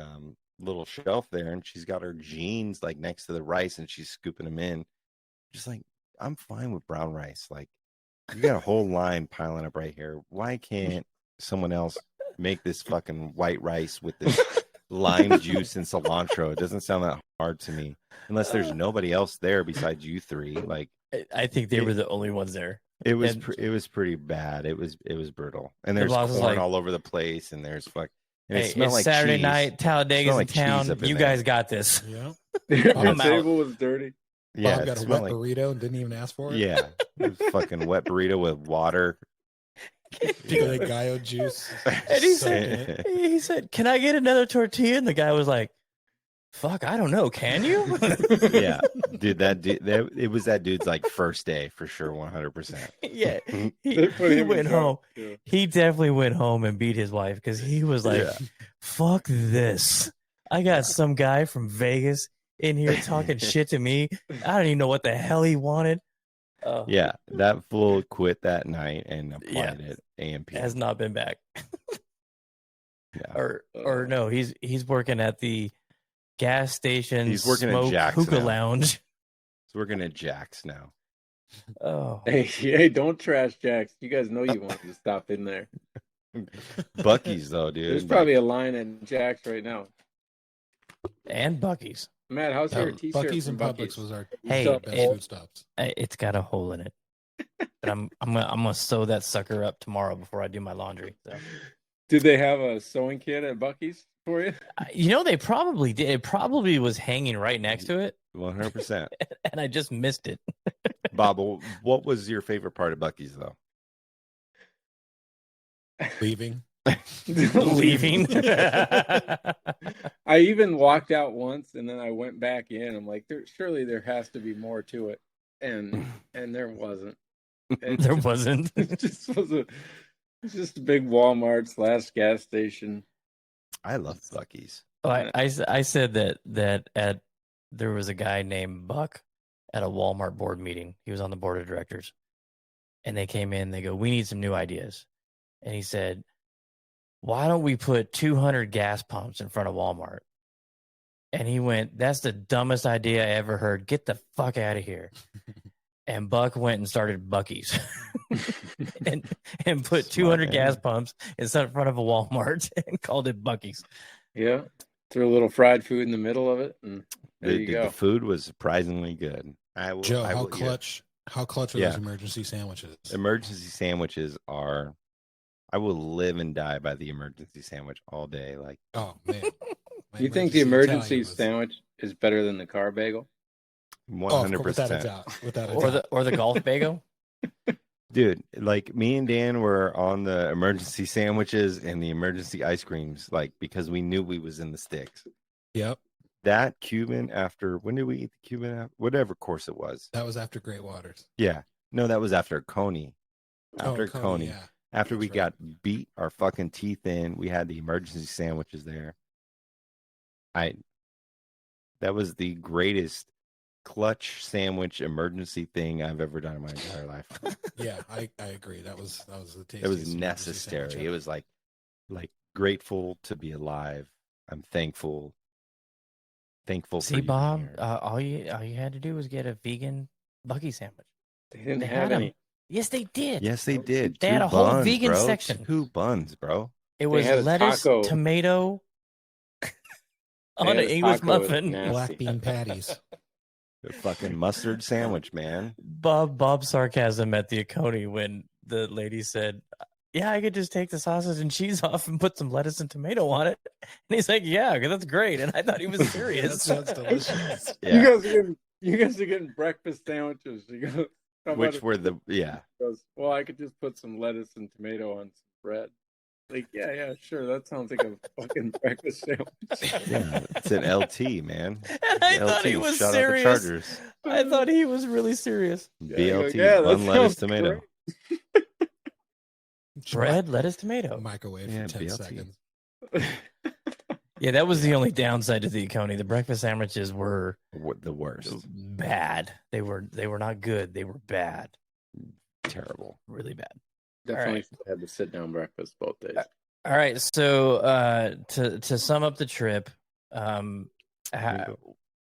little shelf there, and she's got her jeans like next to the rice, and she's scooping them in. Just like, I'm fine with brown rice. Like, you got a whole line piling up right here. Why can't someone else make this fucking white rice with this lime juice and cilantro? It doesn't sound that hard to me, unless there's nobody else there besides you three. Like, I think they were the only ones there. it was And it was pretty bad. It was brutal. And the there's boss was corn like, all over the place, and there's and it hey, smelled it's like Saturday cheese. night, Talladega's in like cheese town. up in You there. guys got this. Yeah. The I'm out. table was dirty. Yeah, Bob it got a smelled wet like burrito and didn't even ask for it. yeah, it was fucking wet burrito with water. The gallo juice. And he soaked in said, it. can I get another tortilla? And the guy was like, fuck, I don't know. Can you? Yeah, dude, it was that dude's like first day for sure, 100%. Yeah. They put He him in went charge, home. too. He definitely went home and beat his wife because he was like, Yeah. fuck this. I got some guy from Vegas in here talking shit to me. I don't even know what the hell he wanted. Yeah, that fool quit that night and applied it AMP. Has not been back. Yeah. Or no, he's working at the gas station. He's working at smoke Jack's hookah now. lounge. So we're gonna Jack's now. Oh, Hey, don't trash Jax. You guys know you wanted to stop in there. Bucky's though, dude. There's probably a line at Jax right now. and Bucky's. Matt, how's your t-shirt? Bucky's from and Buc-ee's? Publix was our Hey, best it- food stops. It's got a hole in it, but I'm gonna sew that sucker up tomorrow before I do my laundry. So. Did they have a sewing kit at Bucky's for you? You know, they probably did. It probably was hanging right next to it, 100%. and I just missed it. Bob, what was your favorite part of Bucky's though? Leaving. Leaving. I even walked out once and then I went back in. I'm like, surely there has to be more to it, and there wasn't. There wasn't. It just was it's just a big Walmart / gas station. I love Bucky's. Oh, I said that there was a guy named Buck at a Walmart board meeting. He was on the board of directors, and they came in. They go, "We need some new ideas," and he said, "Why don't we put 200 gas pumps in front of Walmart?" And he went, "That's the dumbest idea I ever heard. Get the fuck out of here." And Buck went and started Bucky's and put 200 gas pumps in front of a Walmart and called it Bucky's. Yeah, threw a little fried food in the middle of it, and there you go. The food was surprisingly good. Joe, how clutch are Yeah. those emergency sandwiches? Emergency sandwiches are. I will live and die by the emergency sandwich all day. Like, Oh man. My You think the Italian emergency was- sandwich is better than the car bagel? 100%. Without a doubt. Without a Or doubt. the golf bagel. Dude, like me and Dan were on the emergency sandwiches and the emergency ice creams, like because we knew we was in the sticks. Yep. That Cuban after when did we eat the Cuban after, whatever course it was? That was after Great Waters. Yeah. No, that was after Coney. Oh, After Coney. yeah. After we That's right. got beat our fucking teeth in, we had the emergency sandwiches there. That was the greatest clutch sandwich emergency thing I've ever done in my entire life. Yeah, I agree. That was the tastiest. It was emergency sandwich necessary. It ever. was like grateful to be alive. I'm thankful. Thankful for See, you being Bob, here. all you had to do was get a vegan Bucky sandwich. They didn't They have had any. them. Yes, they did. Yes, they did. They Two had a whole buns, vegan bro. section. 2 buns, bro. It They was had a lettuce, taco. tomato They on had an a English taco with muffin. nasty. Black bean patties. The fucking mustard sandwich, man. Bob's sarcasm at the Oconee when the lady said, "Yeah, I could just take the sausage and cheese off and put some lettuce and tomato on it." And he's like, "Yeah, 'cause that's great." And I thought he was That serious. sounds delicious. Yeah. You guys are getting breakfast sandwiches. You go, how about Which if were he the goes, well, I could just put some lettuce and tomato on some bread. Like, yeah, sure. That sounds like a fucking breakfast sandwich. yeah. It's an LT, man. And I thought he LT, was shout serious. out the Chargers. I thought he was really serious. BLT, yeah, that bun, lettuce, sounds tomato. Bread, lettuce, tomato. Microwave Yeah, for 10 BLT. seconds. Yeah, that was the only downside to the Oconee. The breakfast sandwiches were The worst. bad. They were not good. They were bad. Terrible. Really bad. Definitely had the sit down breakfast both days. All right. So to sum up the trip, what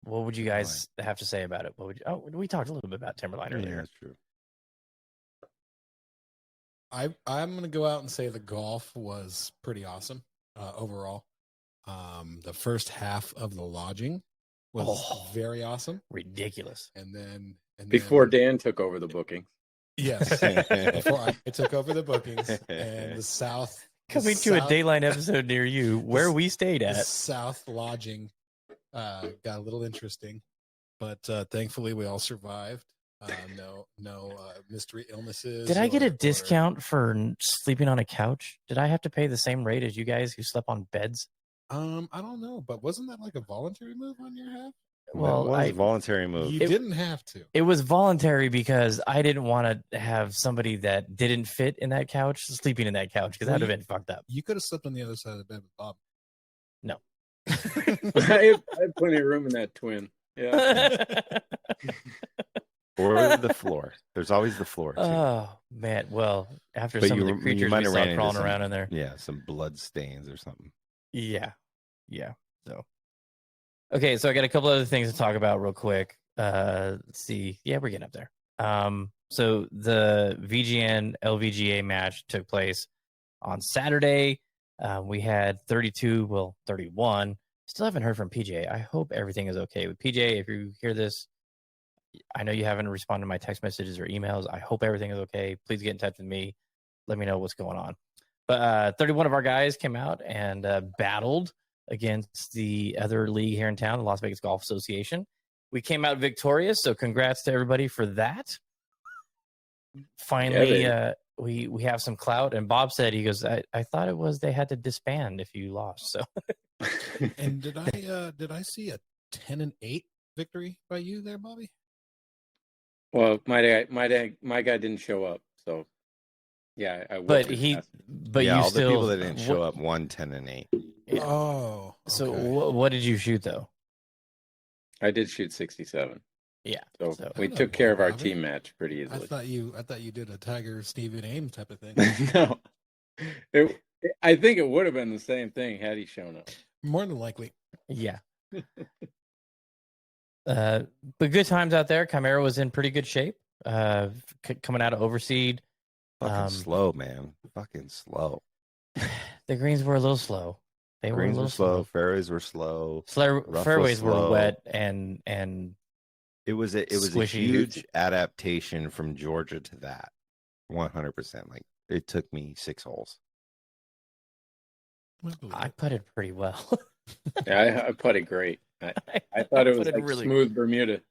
would you guys have to say about it? What would you, we talked a little bit about Timberline Yeah, earlier. that's true. I'm going to go out and say the golf was pretty awesome overall. The first half of the lodging was very awesome. Ridiculous. And then Before Dan took over the booking. yes, before I took over the bookings and the south Coming to a Dayline episode near you, where we stayed the at. south lodging got a little interesting, but thankfully we all survived. No mystery illnesses. Did I get a or- discount for sleeping on a couch? Did I have to pay the same rate as you guys who slept on beds? I don't know, but wasn't that like a voluntary move on your half? Well, that was a voluntary move. You didn't have to. It was voluntary because I didn't want to have somebody that didn't fit in that couch sleeping in that couch because that would have been fucked up. You could have slept on the other side of the bed with Bob. No. I had plenty of room in that twin. Yeah. Or the floor. There's always the floor, too. Oh, man. Well, after But some you of the were- you creatures might we have saw ran into crawling some- around in there. Yeah, some blood stains or something. Yeah. So, okay. So I got a couple other things to talk about real quick. Let's see. Yeah, we're getting up there. So the VGN LVGA match took place on Saturday. We had 31. Still haven't heard from PJ. I hope everything is okay with PJ. If you hear this, I know you haven't responded to my text messages or emails. I hope everything is okay. Please get in touch with me. Let me know what's going on. But 31 of our guys came out and battled against the other league here in town, the Las Vegas Golf Association. We came out victorious, so congrats to everybody for that. Finally, we have some clout. And Bob said, he goes, I thought it was they had to disband if you lost. So, And did I see a 10-8 victory by you there, Bobby? Well, my guy didn't show up, so yeah, I but whooped his he, ass. but yeah, you all still the people that didn't show up won 10-8. Yeah. Oh, So okay. what did you shoot though? I did shoot 67. Yeah. So So- we Hello, took care of our Bobby. team match pretty I easily. thought you did a Tiger Stephen Ames type of thing. No, I think it would have been the same thing had he shown up. More than likely. Yeah. But good times out there. Chimera was in pretty good shape. Coming out of Overseed. Fucking slow, man. Fucking slow. The greens were a little slow. They were a Greens little were slow. Fairways were slow. Rough Fairways was were slow. wet and It was a Squishy. huge adaptation from Georgia to that. 100%. Like it took me 6 holes. I putted pretty well. Yeah, I putted great. I thought it was putted like really smooth Bermuda.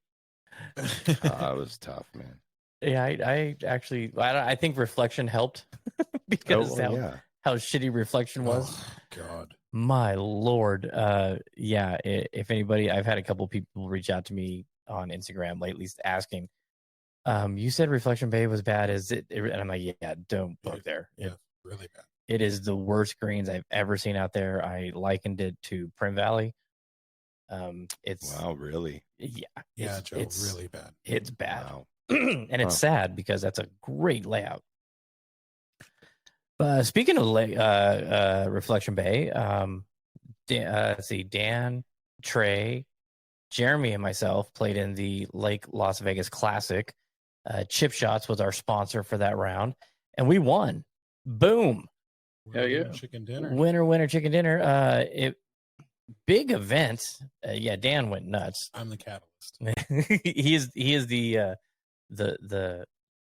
It was tough, man. Yeah, I actually I think reflection helped because how shitty reflection was. Oh, God. My Lord. Yeah, if anybody, I've had a couple people reach out to me on Instagram lately asking, You said Reflection Bay was bad. Is it? And I'm like, yeah, don't book there. Yeah, really bad. It is the worst greens I've ever seen out there. I likened it to Prim Valley. It's Wow, really? yeah, Yeah, Joe, it's really bad. It's bad, Wow. and it's Huh. sad because that's a great layout. Speaking of Reflection Bay, let's see, Dan, Trey, Jeremy, and myself played in the Lake Las Vegas Classic. Chip Shots was our sponsor for that round, and we won. Boom! Hell yeah. Chicken dinner. Winner, chicken dinner. Big event. Yeah, Dan went nuts. I'm the catalyst. he is the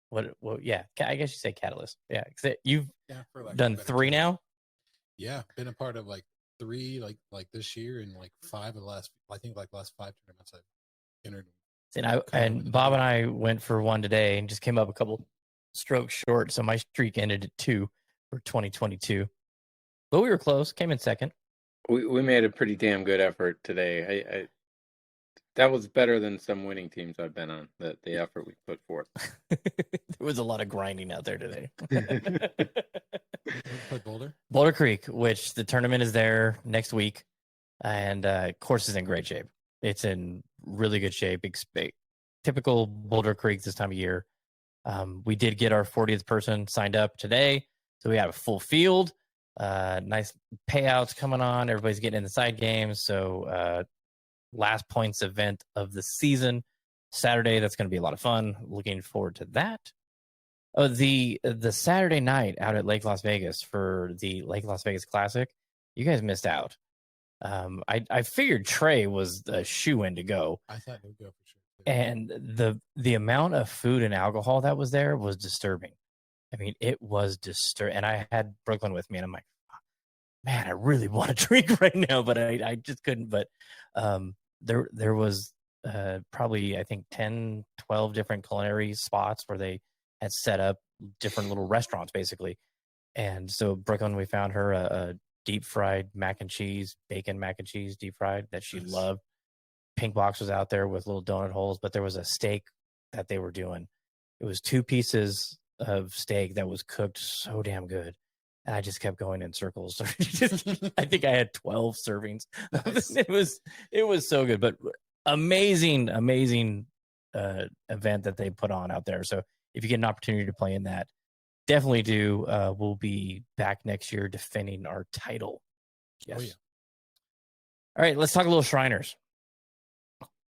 what? Yeah, I guess you say catalyst. Yeah, you've For like done 3 now. Yeah, been a part of like 3, like this year, and like 5 of the last. I think like last 5 tournaments I've entered. And Bob and I went for one today and just came up a couple strokes short, so my streak ended at 2 for 2022. But we were close. Came in second. We made a pretty damn good effort today. I that was better than some winning teams I've been on. The effort we put forth. There was a lot of grinding out there today. Play Boulder. Boulder Creek, which the tournament is there next week, and course is in great shape. It's in really good shape. Typical Boulder Creek this time of year. We did get our 40th person signed up today, so we have a full field. Nice payouts coming on. Everybody's getting in the side games. So last points event of the season, Saturday. That's going to be a lot of fun. Looking forward to that. Oh, the Saturday night out at Lake Las Vegas for the Lake Las Vegas Classic, you guys missed out. I figured Trey was a shoe-in to go. I thought it would go for sure. And the amount of food and alcohol that was there was disturbing. I mean, it was disturbing. And I had Brooklyn with me, and I'm like, man, I really want to drink right now, but I just couldn't. But there was probably, I think, 10, 12 different culinary spots where they had set up different little restaurants, basically. And so Brooklyn, we found her a deep fried mac and cheese, bacon mac and cheese, deep fried that she loved. Pink Box was out there with little donut holes, but there was a steak that they were doing. It was 2 pieces of steak that was cooked so damn good. And I just kept going in circles. I think I had 12 servings. Nice. It was so good, but amazing event that they put on out there. So if you get an opportunity to play in that, definitely do. We'll be back next year defending our title. Yes. Oh, yeah. All right, let's talk a little Shriners.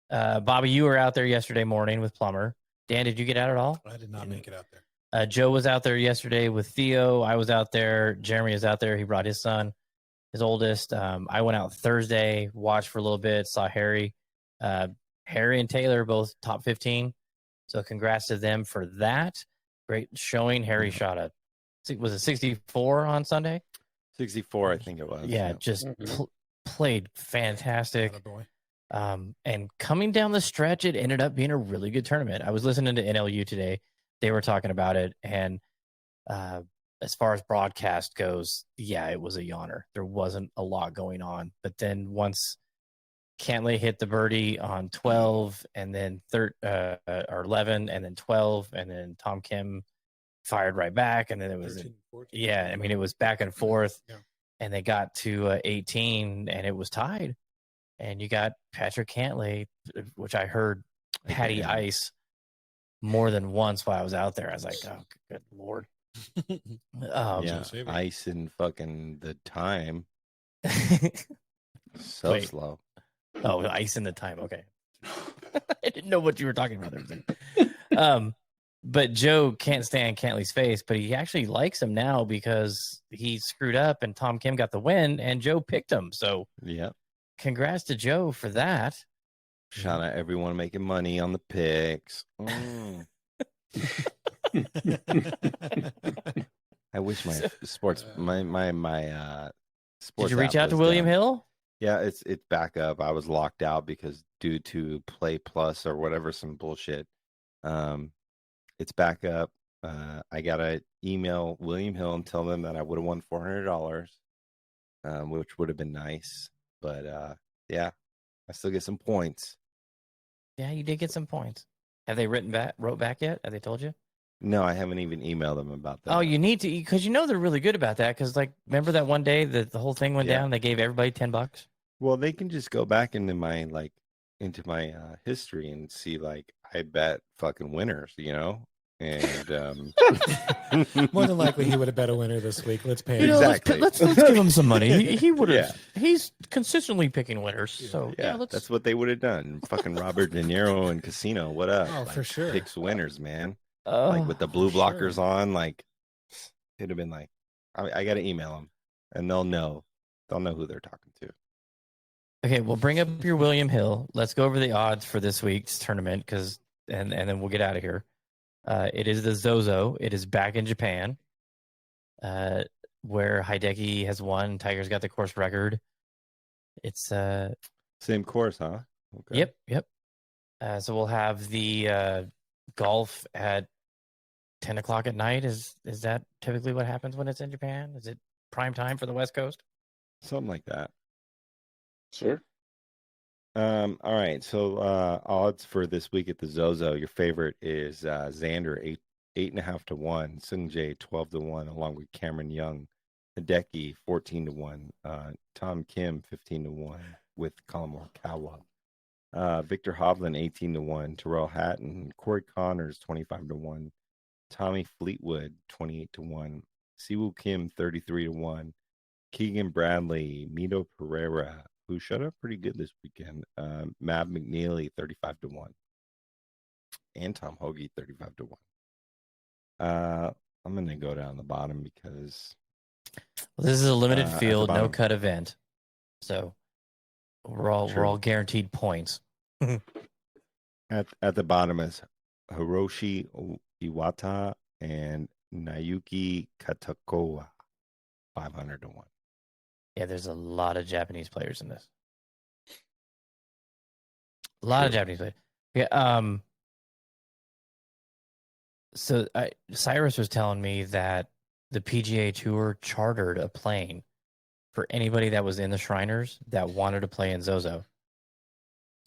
Bobby, you were out there yesterday morning with Plumber. Dan, did you get out at all? I did not make it out there. Joe was out there yesterday with Theo. I was out there. Jeremy is out there. He brought his son, his oldest. I went out Thursday, watched for a little bit, saw Harry. Harry and Taylor both top 15. So congrats to them for that. Great showing. Harry shot was it 64 on Sunday? 64, I think it was. Yeah, just played fantastic. And coming down the stretch, it ended up being a really good tournament. I was listening to NLU today. They were talking about it. And as far as broadcast goes, yeah, it was a yawner. There wasn't a lot going on. But then once Cantlay hit the birdie on 12 and then 11 and then 12 and then Tom Kim fired right back. And then it was, 13, 14, I mean, it was back and forth. Yeah. And they got to 18 and it was tied. And you got Patrick Cantlay, which I heard Patty Ice more than once while I was out there. I was like, oh, good Lord. Ice in fucking the time. So Wait. Slow. Oh, ice in the time. Okay. I didn't know what you were talking about there. But Joe can't stand Cantlay's face, but he actually likes him now because he screwed up and Tom Kim got the win and Joe picked him. So yeah. Congrats to Joe for that. Shout out everyone making money on the picks. I wish my sports sports. Did you reach out to William Hill? Yeah, it's back up. I was locked out because due to Play Plus or whatever, some bullshit. It's back up. I gotta email William Hill and tell them that I would have won $400, which would have been nice. But yeah, I still get some points. Yeah, you did get some points. Have they wrote back yet? Have they told you? No, I haven't even emailed them about that. Oh, you need to, because they're really good about that. Because like, remember that one day that the whole thing went down? They gave everybody $10. Well, they can just go back into my history and see like I bet fucking winners, and More than likely, he would have bet a winner this week. Let's pay him. Exactly. Let's give him some money. He would have. Yeah. He's consistently picking winners. So that's what they would have done. Fucking Robert De Niro in Casino. What up? Oh, for sure. Picks winners, man. Like with the blue blockers on, like it'd have been like, I got to email them, and they'll know who they're talking to. Okay, well, bring up your William Hill. Let's go over the odds for this week's tournament, and then we'll get out of here. It is the Zozo. It is back in Japan, where Hideki has won. Tiger's got the course record. It's same course, huh? Okay. Yep. So we'll have the golf at 10 o'clock at night. Is that typically what happens when it's in Japan? Is it prime time for the West Coast? Something like that. Sure. All right. So odds for this week at the Zozo. Your favorite is Xander 8.5 to 1, Sungjae 12 to 1, along with Cameron Young, Hideki 14 to 1, Tom Kim 15 to 1 with Colin Morikawa, Victor Hovland 18 to 1, Terrell Hatton, Corey Connors 25 to 1, Tommy Fleetwood 28 to 1, Siwoo Kim 33 to 1, Keegan Bradley, Mito Pereira, who showed up pretty good this weekend, Mav McNeely 35 to 1, and Tom Hoagie 35 to 1. I'm gonna go down the bottom because this is a limited field, no cut event, so we're all guaranteed points. At the bottom is Hiroshi Iwata and Nayuki Katakoa, 500 to 1. Yeah, there's a lot of Japanese players in this. A lot of Japanese players. Yeah. So Cyrus was telling me that the PGA Tour chartered a plane for anybody that was in the Shriners that wanted to play in Zozo.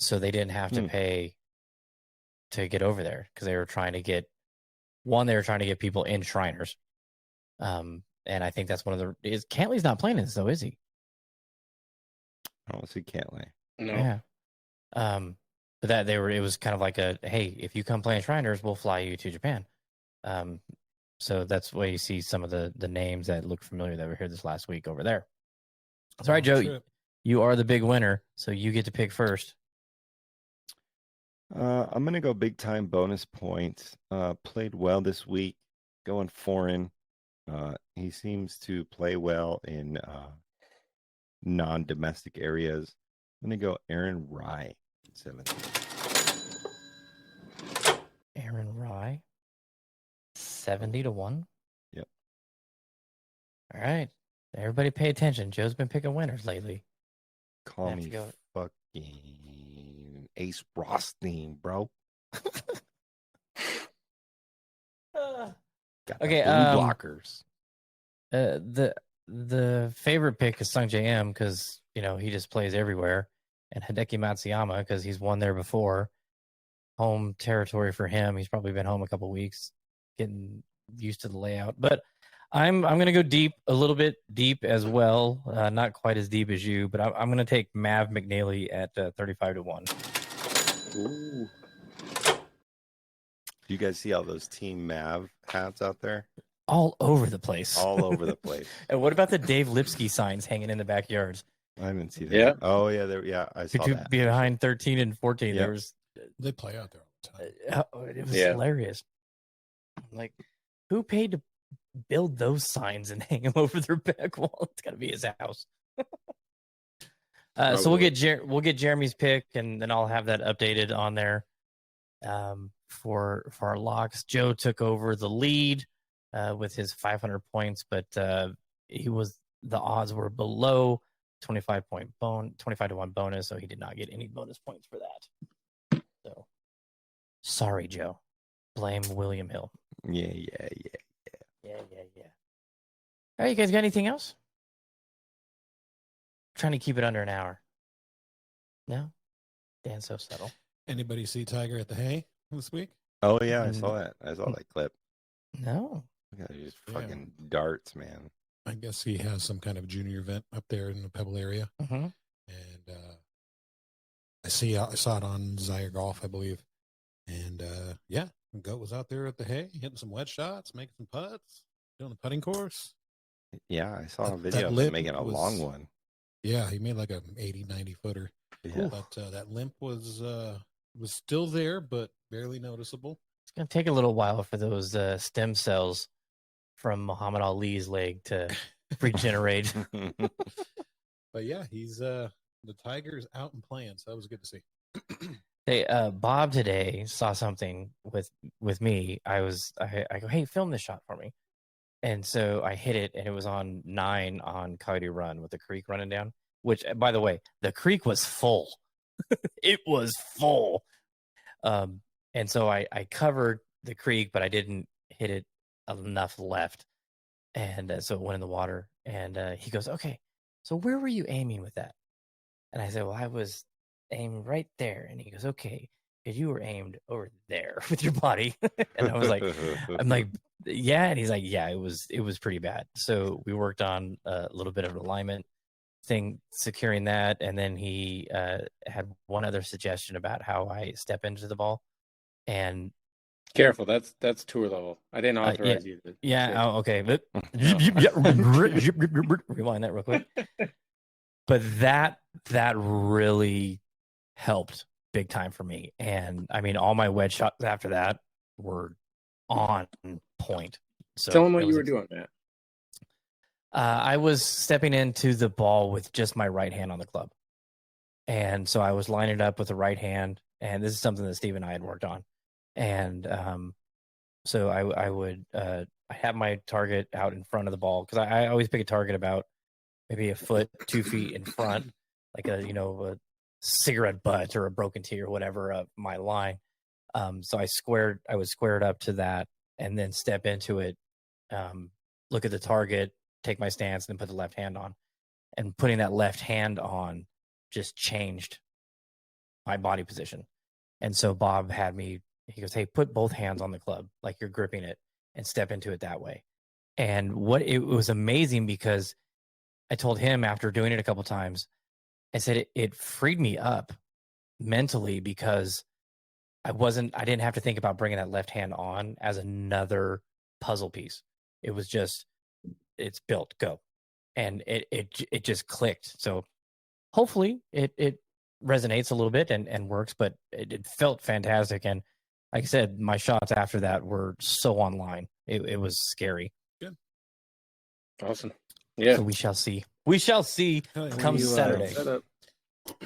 So they didn't have to pay to get over there because they were trying to get people in Shriners. And I think that's one of the Cantlay's not playing this though, is he? I don't see Cantlay. No. Yeah. But it was kind of like hey, if you come play in Shriners, we'll fly you to Japan. So that's why you see some of the names that look familiar that were here this last week over there. That's all right, Joe. Trip. You are the big winner, so you get to pick first. I'm gonna go big time bonus points. Played well this week, going foreign. He seems to play well in non-domestic areas. I'm gonna go Aaron Rye, 17. Aaron Rye, 70 to 1. Yep. All right, everybody, pay attention. Joe's been picking winners lately. Call me fucking Ace Rothstein, bro. Got Okay, blue blockers. The favorite pick is Sung J M because he just plays everywhere, and Hideki Matsuyama because he's won there before. Home territory for him. He's probably been home a couple weeks, getting used to the layout. But I'm gonna go deep, a little bit deep as well. Not quite as deep as you, but I'm gonna take Mav McNeely at 35 to 1. Ooh. Do you guys see all those Team Mav hats out there? All over the place. All over the place. And what about the Dave Lipsky signs hanging in the backyards? I didn't see that. Yeah. Oh yeah, I saw that. Behind 13 and 14, Yep. there was. They play out there all the time. It was hilarious. Like, who paid to build those signs and hang them over their back wall? It's got to be his house. So we'll get Jeremy's pick, and then I'll have that updated on there for our locks. Joe took over the lead with his 500 points, but the odds were below 25 to 1 bonus, so he did not get any bonus points for that. So sorry, Joe. Blame William Hill. Yeah. All right, you guys got anything else? Trying to keep it under an hour. No? Dan's so subtle. Anybody see Tiger at the hay? this week? Oh yeah, I saw that. I saw that clip. No. Look at these Yeah. fucking darts, man. I guess he has some kind of junior event up there in the Pebble area, Mm-hmm. and I saw it on Zaire Golf, I believe, and yeah, Goat was out there at the hay, hitting some wedge shots, making some putts, doing the putting course. Yeah, I saw a That video of him lip making a was- long one. Yeah, he made like a 80, 90 footer, Yeah. but that limp was still there, but barely noticeable. It's going to take a little while for those stem cells from Muhammad Ali's leg to regenerate. But yeah, he's the Tiger's out and playing, so that was good to see. Hey, Bob today saw something with me. I go, hey, film this shot for me. And so I hit it, and it was on 9 on Coyote Run with the creek running down, which, by the way, the creek was full. It was full. And so I covered the creek, but I didn't hit it enough left. And so it went in the water. And he goes, okay, so where were you aiming with that? And I said, well, I was aimed right there. And he goes, okay, because you were aimed over there with your body. And I was like, I'm like, yeah. And he's like, yeah, it was pretty bad. So we worked on a little bit of an alignment thing, securing that. And then he had one other suggestion about how I step into the ball. And Careful, that's tour level. I didn't authorize you to. yeah, oh, okay. But rewind that real quick. But that really helped big time for me. And I mean, all my wedge shots after that were on point. So Tell them what you were doing, Matt. I was stepping into the ball with just my right hand on the club. And so I was lining it up with the right hand. And this is something that Steve and I had worked on. And so I would I have my target out in front of the ball, because I always pick a target about maybe a foot, 2 feet in front, like a cigarette butt or a broken tee or whatever of my line. So I would square it up to that, and then step into it, look at the target, take my stance, and then put the left hand on. And putting that left hand on just changed my body position. And so Bob had me, he goes, hey, put both hands on the club like you're gripping it and step into it that way. And it was amazing, because I told him after doing it a couple times, I said it freed me up mentally, because I didn't have to think about bringing that left hand on as another puzzle piece. It was just, it's built, go. And it just clicked. So hopefully it resonates a little bit and works, but it felt fantastic. And like I said, my shots after that were so online. It was scary. Good. Awesome. Yeah. So we shall see. We shall see come Saturday.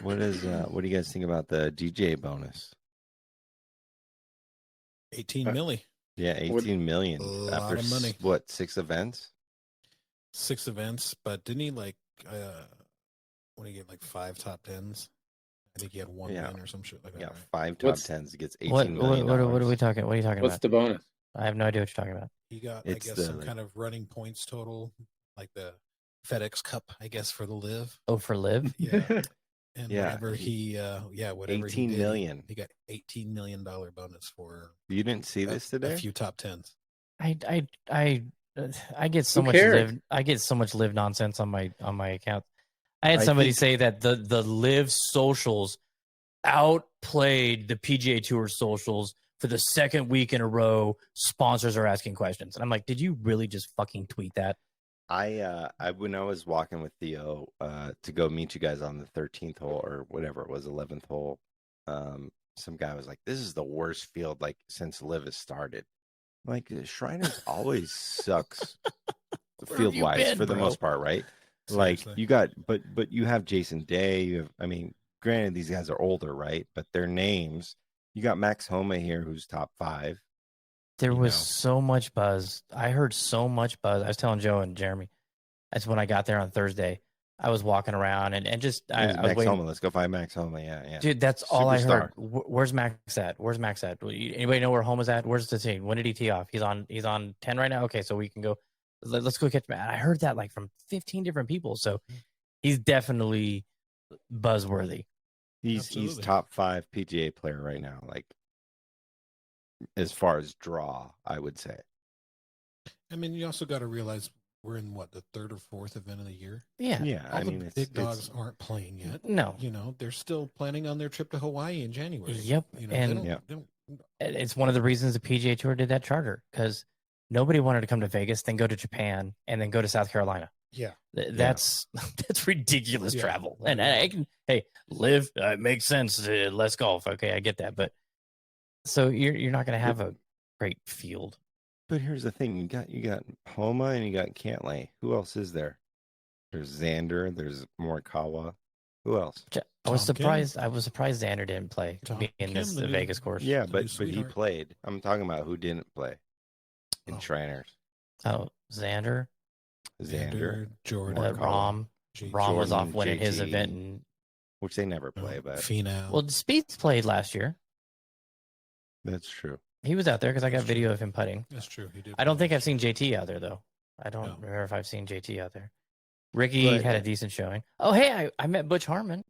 What do you guys think about the DJ bonus? 18 milli. Yeah, 18 million A lot after of money. 6 events? 6 events, but didn't he what did he get, like 5 top 10s? I think he had one win or some shit like that. Yeah, right? 5 top 10s. He gets 18 What million. are we talking? What are you talking What's about? the bonus? I have no idea what you're talking about. He got, It's I guess, some kind of running points total, like the FedEx Cup, I guess, for the live. Oh, for Liv? Yeah. And Yeah. whatever whatever 18 he did, million. he got $18 million bonus for You didn't see this today? a few top 10s. I get so Who much cares? live nonsense on my account. I had I somebody think- say that the live socials outplayed the PGA Tour socials for the second week in a row. Sponsors are asking questions, and I'm like, did you really just fucking tweet that? I when I was walking with Theo to go meet you guys on the 13th hole or whatever it was, 11th hole, some guy was like, "This is the worst field like since Liv has started." Like Shriners always sucks Where have field you wise been, for the bro? most part, right? Like Seriously. you got, but you have Jason Day. You have, I mean, granted these guys are older, right? But their names. You got Max Homa here, who's top 5. There You was know. so much buzz. I heard so much buzz. I was telling Joe and Jeremy. That's when I got there on Thursday. I was walking around and just I was Max waiting. Homa. Let's go find Max Homa. Yeah. Dude, that's all I Superstar. heard. Where's Max at? Where's Max at? Anybody know where Homa's at? Where's the team? When did he tee off? He's on 10 right now. Okay, so we can go. Let's go catch Matt. I heard that like from 15 different people. So he's definitely buzzworthy. He's Absolutely. top 5 PGA player right now. Like as far as draw, I would say. I mean, you also got to realize we're in what, the third or fourth event of the year. Yeah. Yeah, All I mean, the it's big dogs aren't playing yet. No. You know, they're still planning on their trip to Hawaii in January. Yep. You know, And they don't, it's one of the reasons the PGA Tour did that charter, because nobody wanted to come to Vegas, then go to Japan, and then go to South Carolina. yeah. That's ridiculous Yeah. travel. And I can, hey, live, it makes sense. Less golf. Okay, I get that. But so you're not going to have a great field. But here's the thing: you got Homa and you got Cantlay. Who else is there? There's Xander. There's Morikawa. Who else? I was Tom Kim. surprised. I was surprised Xander didn't play Tom being Kim, this the new- Vegas course. Yeah, the but new he sweetheart. played. I'm talking about who didn't play in Oh. Shriners. Oh, Xander, Xander, Jordan, Rom. J- Rom was Jordan, off winning his JT. event, and which they never play, but Finau. well, Speeds played last year. that's true. He was out there because I got That's true. video of him putting. That's true. He did. I don't play think I've last seen JT out there though. I don't No. remember if I've seen JT out there. Ricky But- had a decent showing. Oh, hey, I met Butch Harmon. year.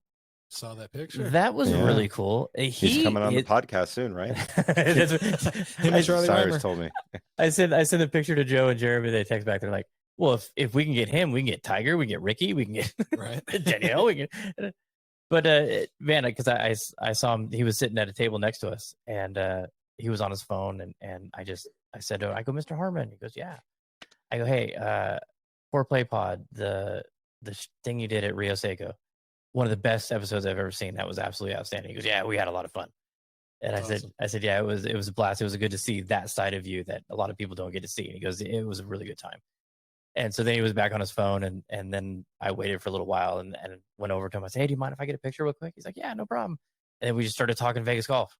Saw that picture. That was Yeah. really cool. He's coming on the podcast soon, right? That's what- Him and Charlie Cyrus Reimer. told me. I sent a picture to Joe and Jeremy. They text back. They're like, "Well, if we can get him, we can get Tiger, we can get Ricky, we can get Right. Danielle, we can." But man, because I saw him, he was sitting at a table next to us, and he was on his phone, and I said to him, I go, Mr. Harmon. He goes, yeah. I go, hey, Foreplay Pod, the thing you did at Rio Seco, one of the best episodes I've ever seen. That was absolutely outstanding. He goes, yeah, we had a lot of fun. And That's I said, yeah, it was a blast. It was good to see that side of you that a lot of people don't get to see. And he goes, it was a really good time. And so then he was back on his phone, and then I waited for a little while and went over to him. I said, hey, do you mind if I get a picture real quick? He's like, yeah, no problem. And then we just started talking Vegas golf.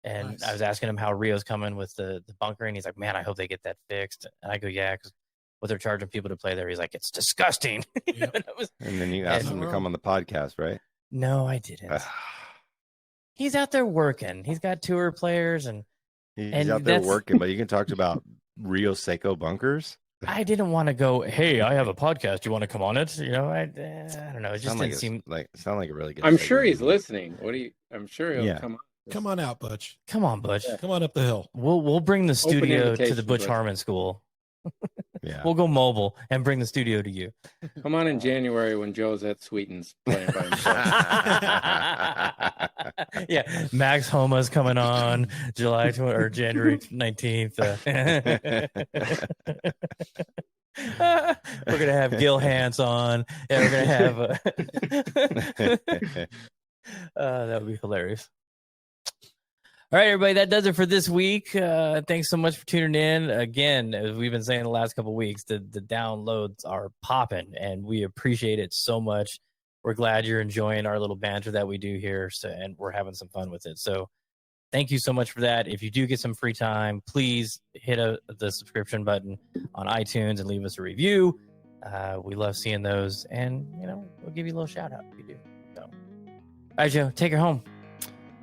And Nice. I was asking him how Rio's coming with the bunker, and he's like, man, I hope they get that fixed. And I go, yeah, because what they're charging people to play there, he's like, it's disgusting. Yep. And I was, And then you asked And- him to come on the podcast, right? no, I didn't. He's out there working. He's got tour players, and He's And out there that's- working, but you can talk about Rio Seco bunkers. I didn't want to go, hey, I have a podcast. You want to come on it? You know, I don't know. It just Sound didn't like seem. sound like a really good. I'm sure segue. he's listening. I'm sure he'll Yeah. come on. Come on out, Butch. Come on, Butch. Yeah. Come on up the hill. We'll bring the studio to the invitation, Butch Butch. Harmon School. Yeah. We'll go mobile and bring the studio to you. Come on in January when Joe's at Sweetens playing by himself. Yeah, Max Homa's coming on July 20, or January 19th. We're gonna have Gil Hans on, and we're gonna have. That would be hilarious. All right, everybody, that does it for this week. Thanks so much for tuning in. Again, as we've been saying the last couple of weeks, the downloads are popping, and we appreciate it so much. We're glad you're enjoying our little banter that we do here, and we're having some fun with it. So thank you so much for that. If you do get some free time, please hit the subscription button on iTunes and leave us a review. We love seeing those, and we'll give you a little shout out if you do. So, all right, Joe, take her home.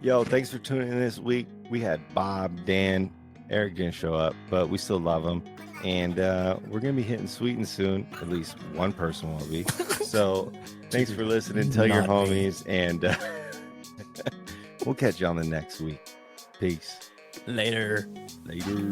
Yo, thanks for tuning in this week. We had Bob, Dan, Eric didn't show up, but we still love them. And we're going to be hitting Sweetens soon. At least one person will be. So thanks for listening. Tell your Not me. homies. And we'll catch you on the next week. Peace. Later. Later.